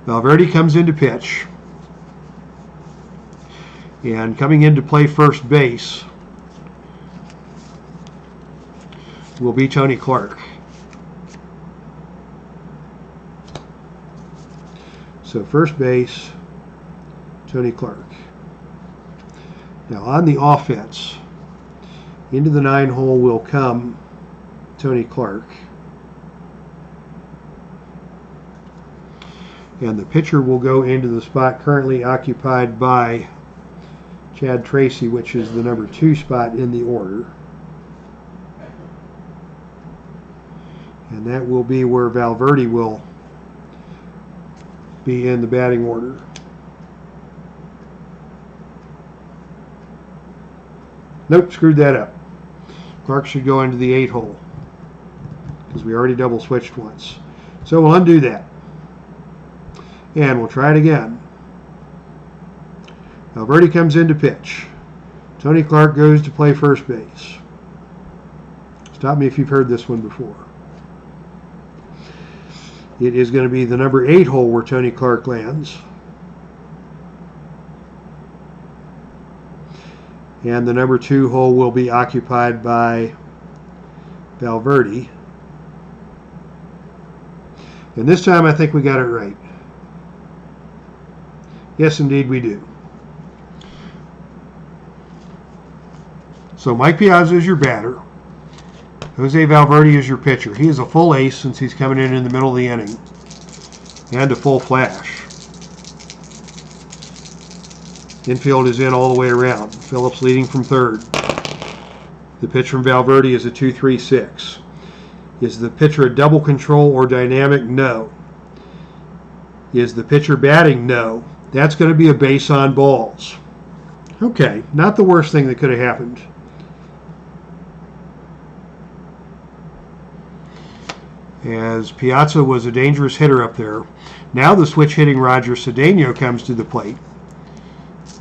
Speaker 1: Valverde comes in to pitch. And coming in to play first base will be Tony Clark. So first base, Tony Clark. Now on the offense, into the 9 hole will come Tony Clark. And the pitcher will go into the spot currently occupied by Chad Tracy, which is the number 2 spot in the order. And that will be where Valverde will be in the batting order. Nope, screwed that up. Clark should go into the 8 hole because we already double switched once. So we'll undo that. And we'll try it again. Valverde comes in to pitch. Tony Clark goes to play first base. Stop me if you've heard this one before. It is going to be the number 8 hole where Tony Clark lands. And the number 2 hole will be occupied by Valverde. And this time I think we got it right. Yes, indeed we do. So Mike Piazza is your batter. Jose Valverde is your pitcher. He is a full ace since he's coming in the middle of the inning. And a full flash. Infield is in all the way around. Phillips leading from third. The pitch from Valverde is a 2-3-6. Is the pitcher a double control or dynamic? No. Is the pitcher batting? No. That's going to be a base on balls. Okay, not the worst thing that could have happened. As Piazza was a dangerous hitter up there. Now the switch hitting Roger Cedeno comes to the plate.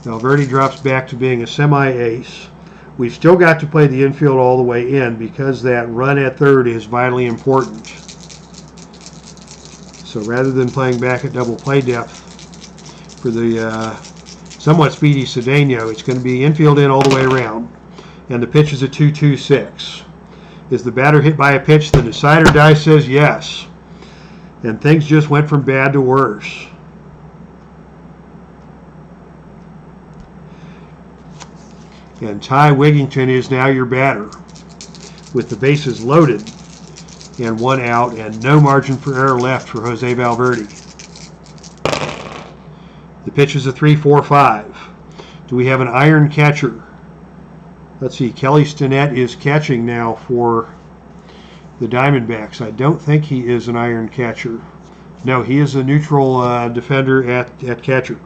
Speaker 1: Valverde drops back to being a semi-ace. We've still got to play the infield all the way in because that run at third is vitally important. So rather than playing back at double play depth for the somewhat speedy Cedeno, it's going to be infield in all the way around. And the pitch is a 2-2-6. Is the batter hit by a pitch? The decider die says yes. And things just went from bad to worse. And Ty Wigington is now your batter with the bases loaded and 1 out and no margin for error left for Jose Valverde. The pitch is a 3-4-5. Do we have an iron catcher? Let's see, Kelly Stinnett is catching now for the Diamondbacks. I don't think he is an iron catcher. No, he is a neutral defender at catcher.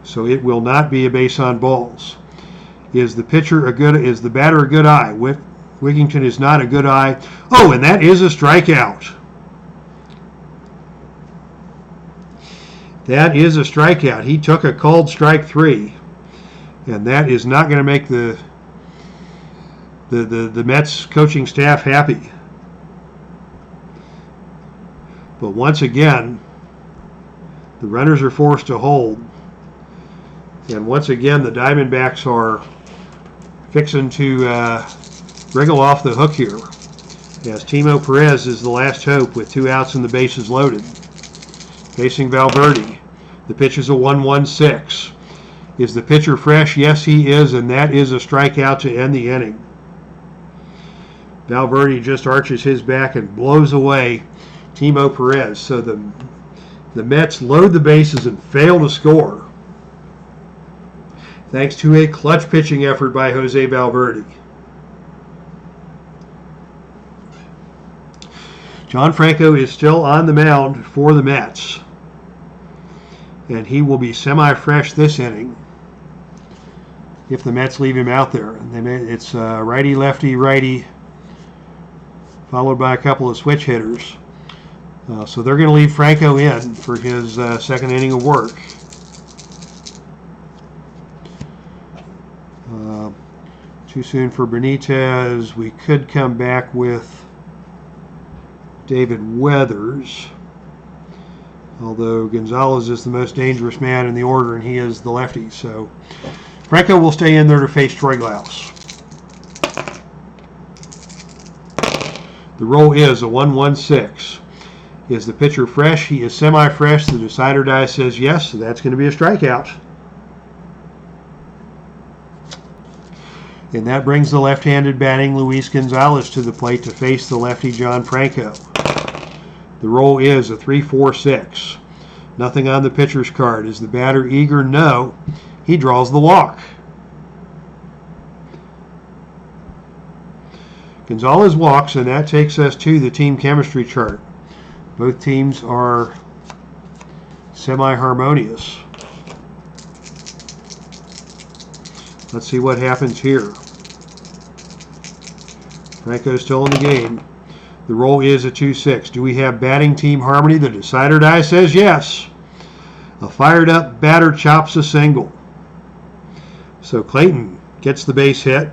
Speaker 1: So it will not be a base on balls. Is the batter a good eye? Wigington is not a good eye. Oh, and that is a strikeout. That is a strikeout. He took a called strike 3. And that is not going to make the Mets coaching staff happy. But once again, the runners are forced to hold. And once again, the Diamondbacks are fixing to wriggle off the hook here. As Timo Perez is the last hope with 2 outs and the bases loaded. Facing Valverde. The pitch is a 1-1-6. Is the pitcher fresh? Yes, he is, and that is a strikeout to end the inning. Valverde just arches his back and blows away Timo Perez. So the Mets load the bases and fail to score, thanks to a clutch pitching effort by Jose Valverde. John Franco is still on the mound for the Mets, and he will be semi-fresh this inning if the Mets leave him out there. It's righty, lefty, righty, followed by a couple of switch hitters. So they're going to leave Franco in for his second inning of work. Too soon for Benitez. We could come back with David Weathers, although Gonzalez is the most dangerous man in the order, and he is the lefty. So Franco will stay in there to face Troy Glaus. The roll is a 1-1-6. Is the pitcher fresh? He is semi-fresh. The decider die says yes, so that's going to be a strikeout. And that brings the left-handed batting Luis Gonzalez to the plate to face the lefty John Franco. The roll is a 3-4-6. Nothing on the pitcher's card. Is the batter eager? No. He draws the walk. Gonzalez walks, and that takes us to the team chemistry chart. Both teams are semi-harmonious. Let's see what happens here. Franco's still in the game. The roll is a 2-6. Do we have batting team harmony? The decider die says yes. A fired up batter chops a single. So Clayton gets the base hit.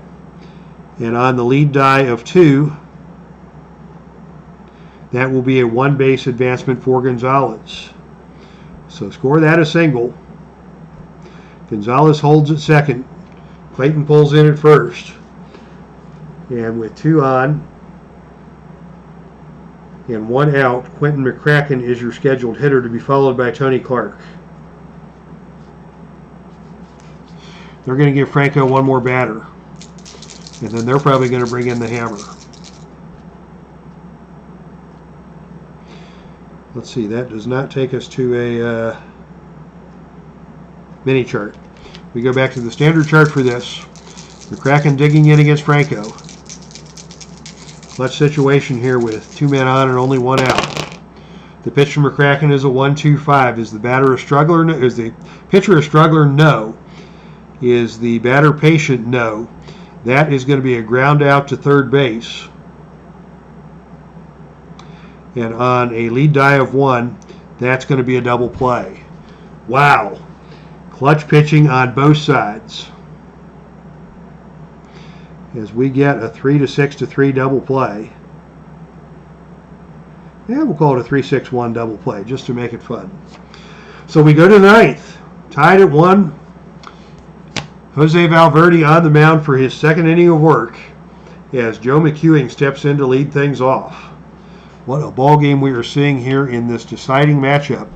Speaker 1: And on the lead die of 2, that will be a 1-base advancement for Gonzalez. So score that a single. Gonzalez holds at second. Clayton pulls in at first. And with 2 on and 1 out, Quentin McCracken is your scheduled hitter, to be followed by Tony Clark. They're going to give Franco one more batter. And then they're probably going to bring in the hammer. Let's see, that does not take us to a mini chart. We go back to the standard chart for this. McCracken digging in against Franco. Clutch situation here with 2 men on and only 1 out. The pitch from McCracken is a 1-2-5. Is the batter a struggler? No. Is the pitcher a struggler? No. Is the batter patient? No. That is going to be a ground out to third base. And on a lead die of 1, that's going to be a double play. Wow. Clutch pitching on both sides. As we get a 3-6-3 double play. Yeah, we'll call it a 3-6-1 double play just to make it fun. So we go to the 9th. Tied at 1. Jose Valverde on the mound for his second inning of work as Joe McEwing steps in to lead things off. What a ball game we are seeing here in this deciding matchup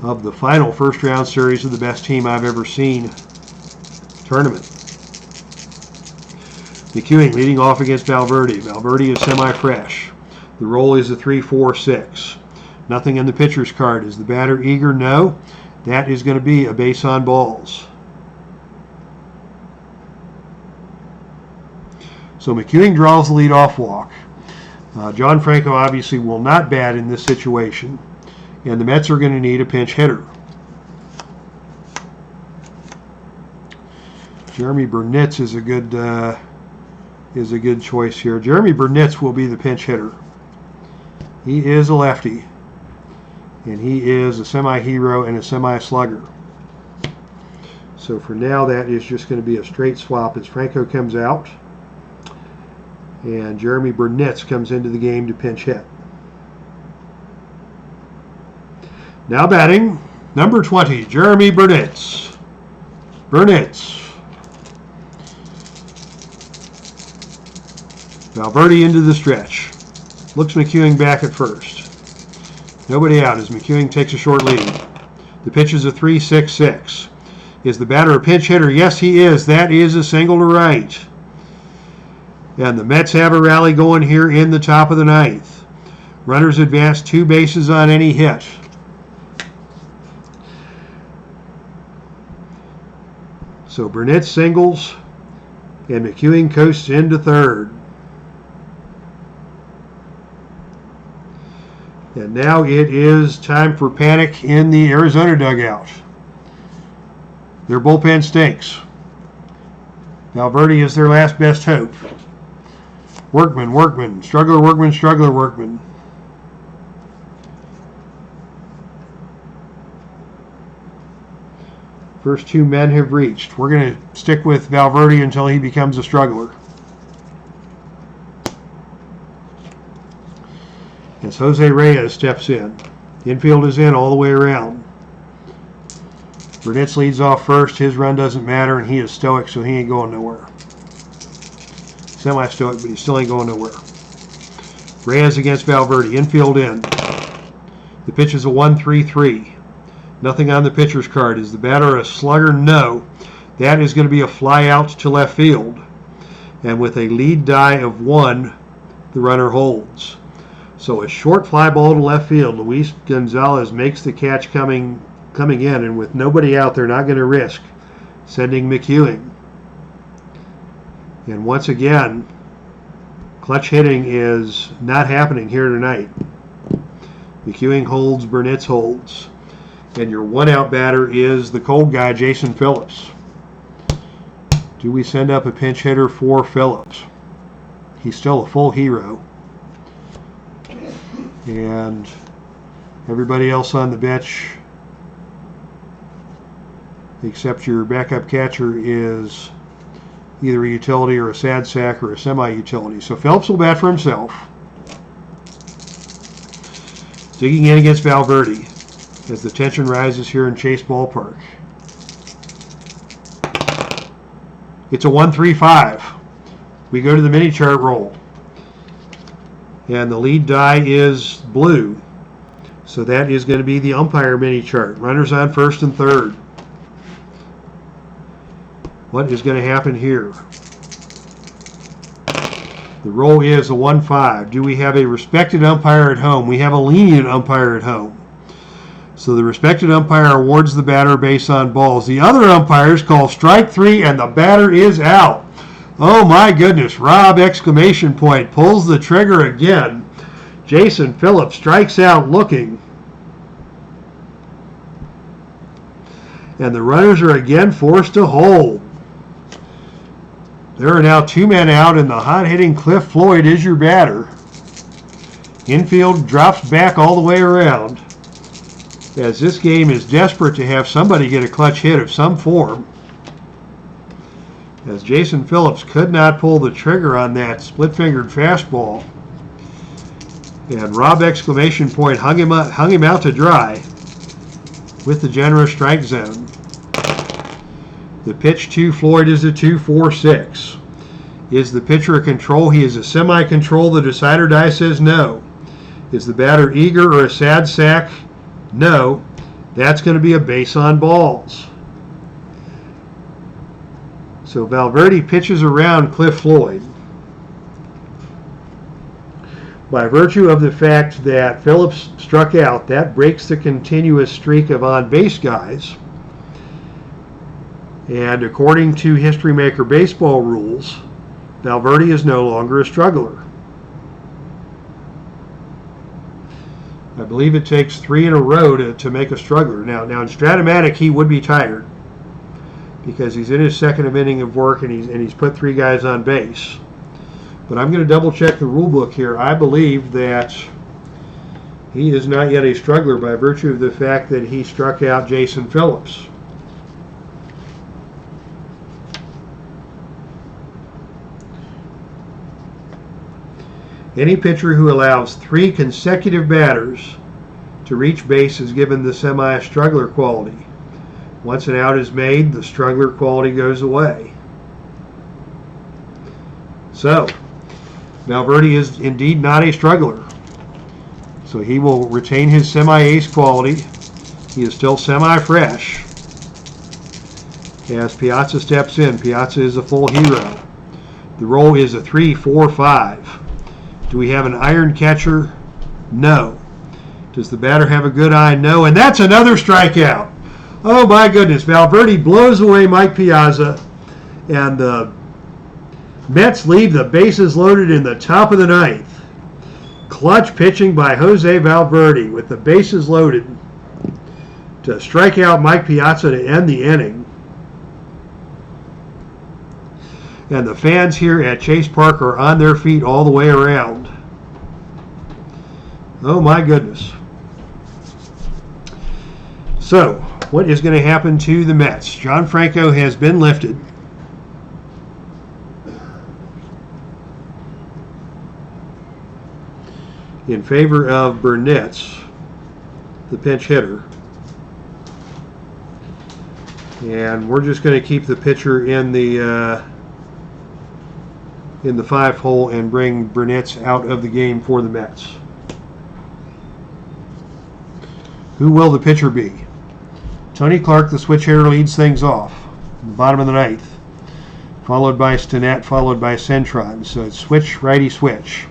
Speaker 1: of the final first round series of the best team I've ever seen tournament. McEwing leading off against Valverde. Valverde is semi-fresh. The roll is a 3-4-6. Nothing in the pitcher's card. Is the batter eager? No. That is going to be a base on balls. So McEwing draws the leadoff walk. John Franco obviously will not bat in this situation, and the Mets are going to need a pinch hitter. Jeremy Burnitz is a good choice here. Jeremy Burnitz will be the pinch hitter. He is a lefty, and he is a semi-hero and a semi-slugger. So for now, that is just going to be a straight swap as Franco comes out. And Jeremy Burnitz comes into the game to pinch hit. Now batting, number 20, Jeremy Burnitz. Valverde into the stretch. Looks McEwing back at first. Nobody out as McEwing takes a short lead. The pitch is a 3-6-6. Is the batter a pinch hitter? Yes, he is. That is a single to right. And the Mets have a rally going here in the top of the 9th. Runners advance 2 bases on any hit. So Burnitz singles, and McEwing coasts into third. And now it is time for panic in the Arizona dugout. Their bullpen stinks. Valverde is their last best hope. Workman, struggler, Workman. First 2 men have reached. We're going to stick with Valverde until he becomes a struggler. As Jose Reyes steps in. Infield is in all the way around. Burnitz leads off first. His run doesn't matter, and he is stoic, so he ain't going nowhere. Semi-stoic, but he still ain't going nowhere. Reyes against Valverde. Infield in. The pitch is a 1-3-3. Nothing on the pitcher's card. Is the batter a slugger? No. That is going to be a fly out to left field. And with a lead die of 1, the runner holds. So a short fly ball to left field. Luis Gonzalez makes the catch coming in, and with nobody out, they're not going to risk sending McEwing. And once again, clutch hitting is not happening here tonight. McEwing holds, Burnitz holds. And your one-out batter is the cold guy, Jason Phillips. Do we send up a pinch hitter for Phillips? He's still a full hero. And everybody else on the bench, except your backup catcher, is either a utility or a sad sack or a semi-utility. So Phillips will bat for himself. Digging in against Valverde as the tension rises here in Chase Ballpark. It's a 1-3-5. We go to the mini chart roll. And the lead die is blue. So that is going to be the umpire mini chart. Runners on first and third. What is going to happen here? The roll is a 1-5. Do we have a respected umpire at home? We have a lenient umpire at home. So the respected umpire awards the batter based on balls. The other umpires call strike 3 and the batter is out. Oh my goodness. Rob exclamation point pulls the trigger again. Jason Phillips strikes out looking. And the runners are again forced to hold. There are now 2 men out, and the hot-hitting Cliff Floyd is your batter. Infield drops back all the way around, as this game is desperate to have somebody get a clutch hit of some form. As Jason Phillips could not pull the trigger on that split-fingered fastball. And Rob exclamation point hung him out to dry with the generous strike zone. The pitch to Floyd is a 2-4-6. Is the pitcher a control? He is a semi-control. The decider die says no. Is the batter eager or a sad sack? No. That's going to be a base on balls. So Valverde pitches around Cliff Floyd. By virtue of the fact that Phillips struck out, that breaks the continuous streak of on-base guys. And according to History Maker baseball rules, Valverde is no longer a struggler. I believe it takes 3 in a row to make a struggler. Now in Stratomatic, he would be tired because he's in his second inning of work and he's put 3 guys on base. But I'm going to double check the rule book here. I believe that he is not yet a struggler by virtue of the fact that he struck out Jason Phillips. Any pitcher who allows 3 consecutive batters to reach base is given the semi-struggler quality. Once an out is made, the struggler quality goes away. So, Valverde is indeed not a struggler. So he will retain his semi-ace quality. He is still semi-fresh. As Piazza steps in, Piazza is a full hero. The roll is a 3-4-5. Do we have an iron catcher? No. Does the batter have a good eye? No. And that's another strikeout. Oh my goodness. Valverde blows away Mike Piazza. And the Mets leave the bases loaded in the top of the 9th. Clutch pitching by Jose Valverde with the bases loaded to strike out Mike Piazza to end the inning. And the fans here at Chase Park are on their feet all the way around. Oh my goodness. So, what is going to happen to the Mets? John Franco has been lifted. In favor of Burnitz, the pinch hitter. And we're just going to keep the pitcher in the 5 hole and bring Burnitz out of the game for the Mets. Who will the pitcher be? Tony Clark, the switch hitter, leads things off in the bottom of the ninth, followed by Stinnett, followed by Cintron. So it's switch, righty, switch.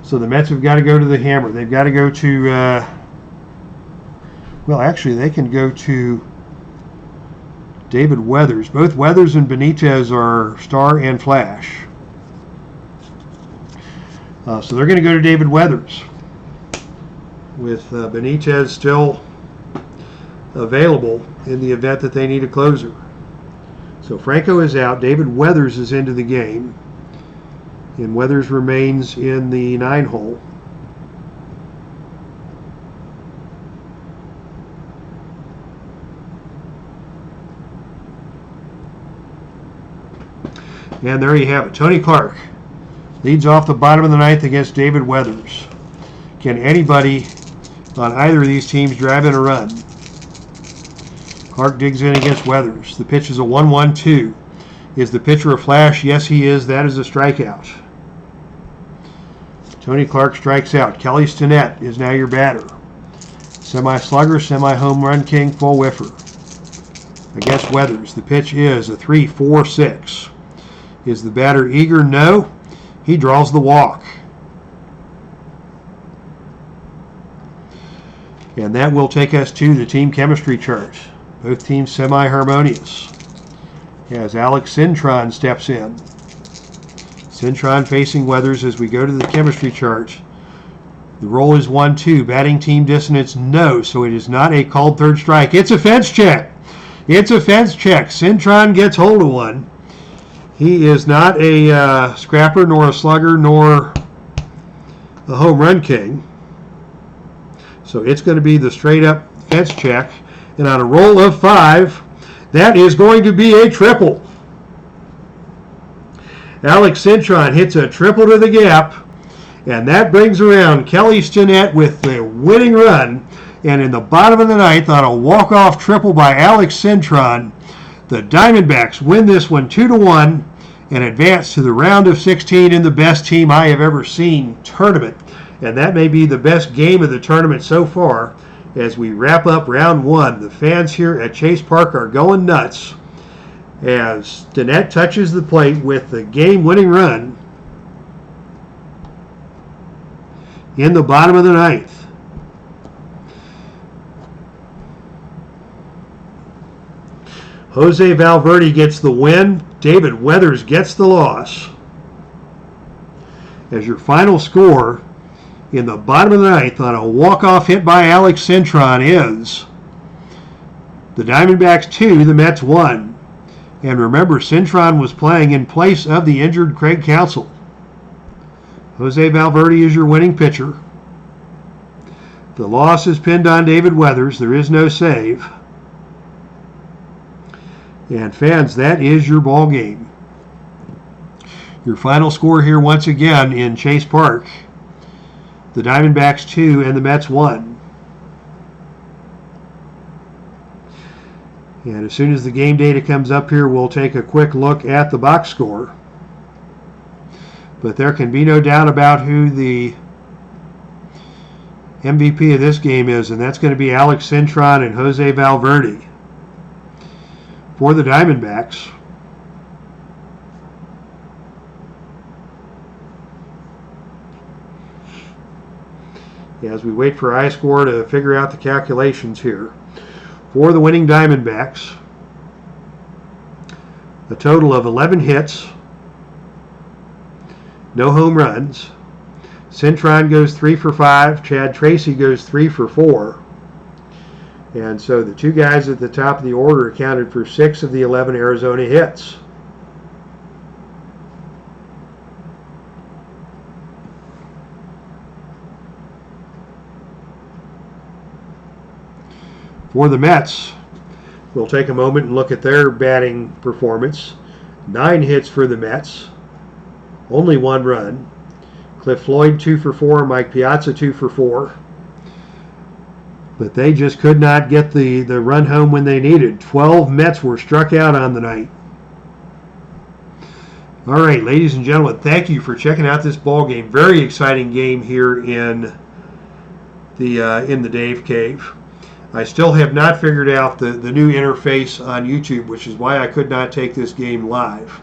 Speaker 1: So the Mets have got to go to the hammer. They've got to go to, well, actually, they can go to David Weathers. Both Weathers and Benitez are star and flash. So they're going to go to David Weathers, with Benitez still available in the event that they need a closer. So Franco is out. David Weathers is into the game. And Weathers remains in the 9-hole. And there you have it. Tony Clark leads off the bottom of the ninth against David Weathers. Can anybody on either of these teams drive in a run? Clark digs in against Weathers. The pitch is a 1-1-2. Is the pitcher a flash? Yes, he is. That is a strikeout. Tony Clark strikes out. Kelly Stinnett is now your batter. Semi-slugger, semi-home run king, full whiffer against Weathers. The pitch is a 3-4-6. Is the batter eager? No. He draws the walk. And that will take us to the team chemistry chart. Both teams semi-harmonious as Alex Cintron steps in. Cintron facing Weathers as we go to the chemistry chart. The roll is 1-2. Batting team dissonance, no. So it is not a called third strike. It's a fence check. It's a fence check. Cintron gets hold of one. He is not a scrapper, nor a slugger, nor a home run king. So it's going to be the straight up fence check. And on a roll of 5, that is going to be a triple. Alex Cintron hits a triple to the gap. And that brings around Kelly Stinnett with the winning run. And in the bottom of the ninth, on a walk-off triple by Alex Cintron, the Diamondbacks win this one 2-1 and advance to the round of 16 in the best team I have ever seen tournament. And that may be the best game of the tournament so far as we wrap up round 1. The fans here at Chase Park are going nuts as Stinnett touches the plate with the game-winning run in the bottom of the ninth. Jose Valverde gets the win. David Weathers gets the loss. As your final score in the bottom of the ninth on a walk-off hit by Alex Cintron is the Diamondbacks 2, the Mets 1. And remember, Cintron was playing in place of the injured Craig Counsell. Jose Valverde is your winning pitcher. The loss is pinned on David Weathers. There is no save. And fans, that is your ball game. Your final score here once again in Chase Park. The Diamondbacks 2 and the Mets 1. And as soon as the game data comes up here, we'll take a quick look at the box score. But there can be no doubt about who the MVP of this game is, and that's going to be Alex Cintron and Jose Valverde. For the Diamondbacks, as we wait for iScore to figure out the calculations here. For the winning Diamondbacks, a total of 11 hits, no home runs. Cintron goes 3 for 5. Chad Tracy goes 3 for 4. And so the two guys at the top of the order accounted for 6 of the 11 Arizona hits. For the Mets, we'll take a moment and look at their batting performance. 9 hits for the Mets, only 1 run. Cliff Floyd 2 for 4, Mike Piazza 2 for 4. But they just could not get the run home when they needed. 12 Mets were struck out on the night. All right, ladies and gentlemen, thank you for checking out this ball game. Very exciting game here in the Dave Cave. I still have not figured out the new interface on YouTube, which is why I could not take this game live.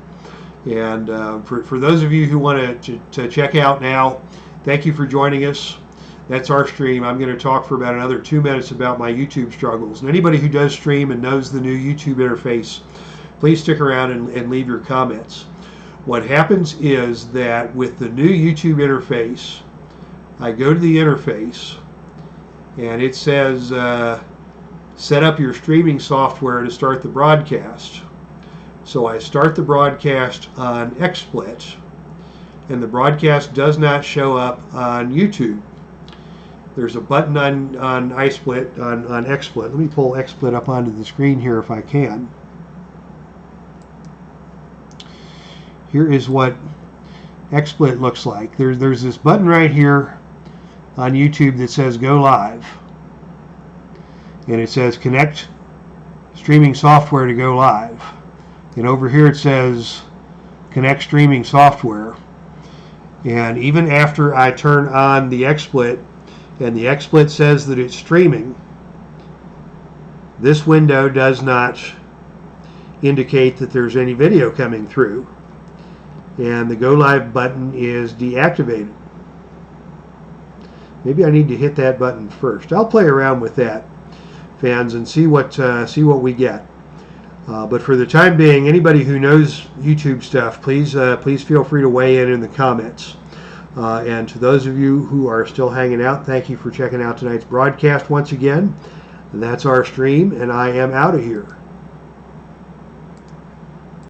Speaker 1: And for those of you who want to check out now, thank you for joining us. That's our stream. I'm going to talk for about another 2 minutes about my YouTube struggles. And anybody who does stream and knows the new YouTube interface, please stick around and leave your comments. What happens is that with the new YouTube interface, I go to the interface and it says set up your streaming software to start the broadcast. So I start the broadcast on XSplit, and the broadcast does not show up on YouTube. There's a button on iSplit, on XSplit. Let me pull XSplit up onto the screen here if I can. Here is what XSplit looks like. There's this button right here on YouTube that says go live, and it says connect streaming software to go live, and over here it says connect streaming software. And even after I turn on the XSplit and the XSplit says that it's streaming, this window does not indicate that there's any video coming through, and the go live button is deactivated. Maybe I need to hit that button first. I'll play around with that, fans, and see what we get. But for the time being, anybody who knows YouTube stuff, please feel free to weigh in the comments. And to those of you who are still hanging out, thank you for checking out tonight's broadcast once again. That's our stream, and I am out of here.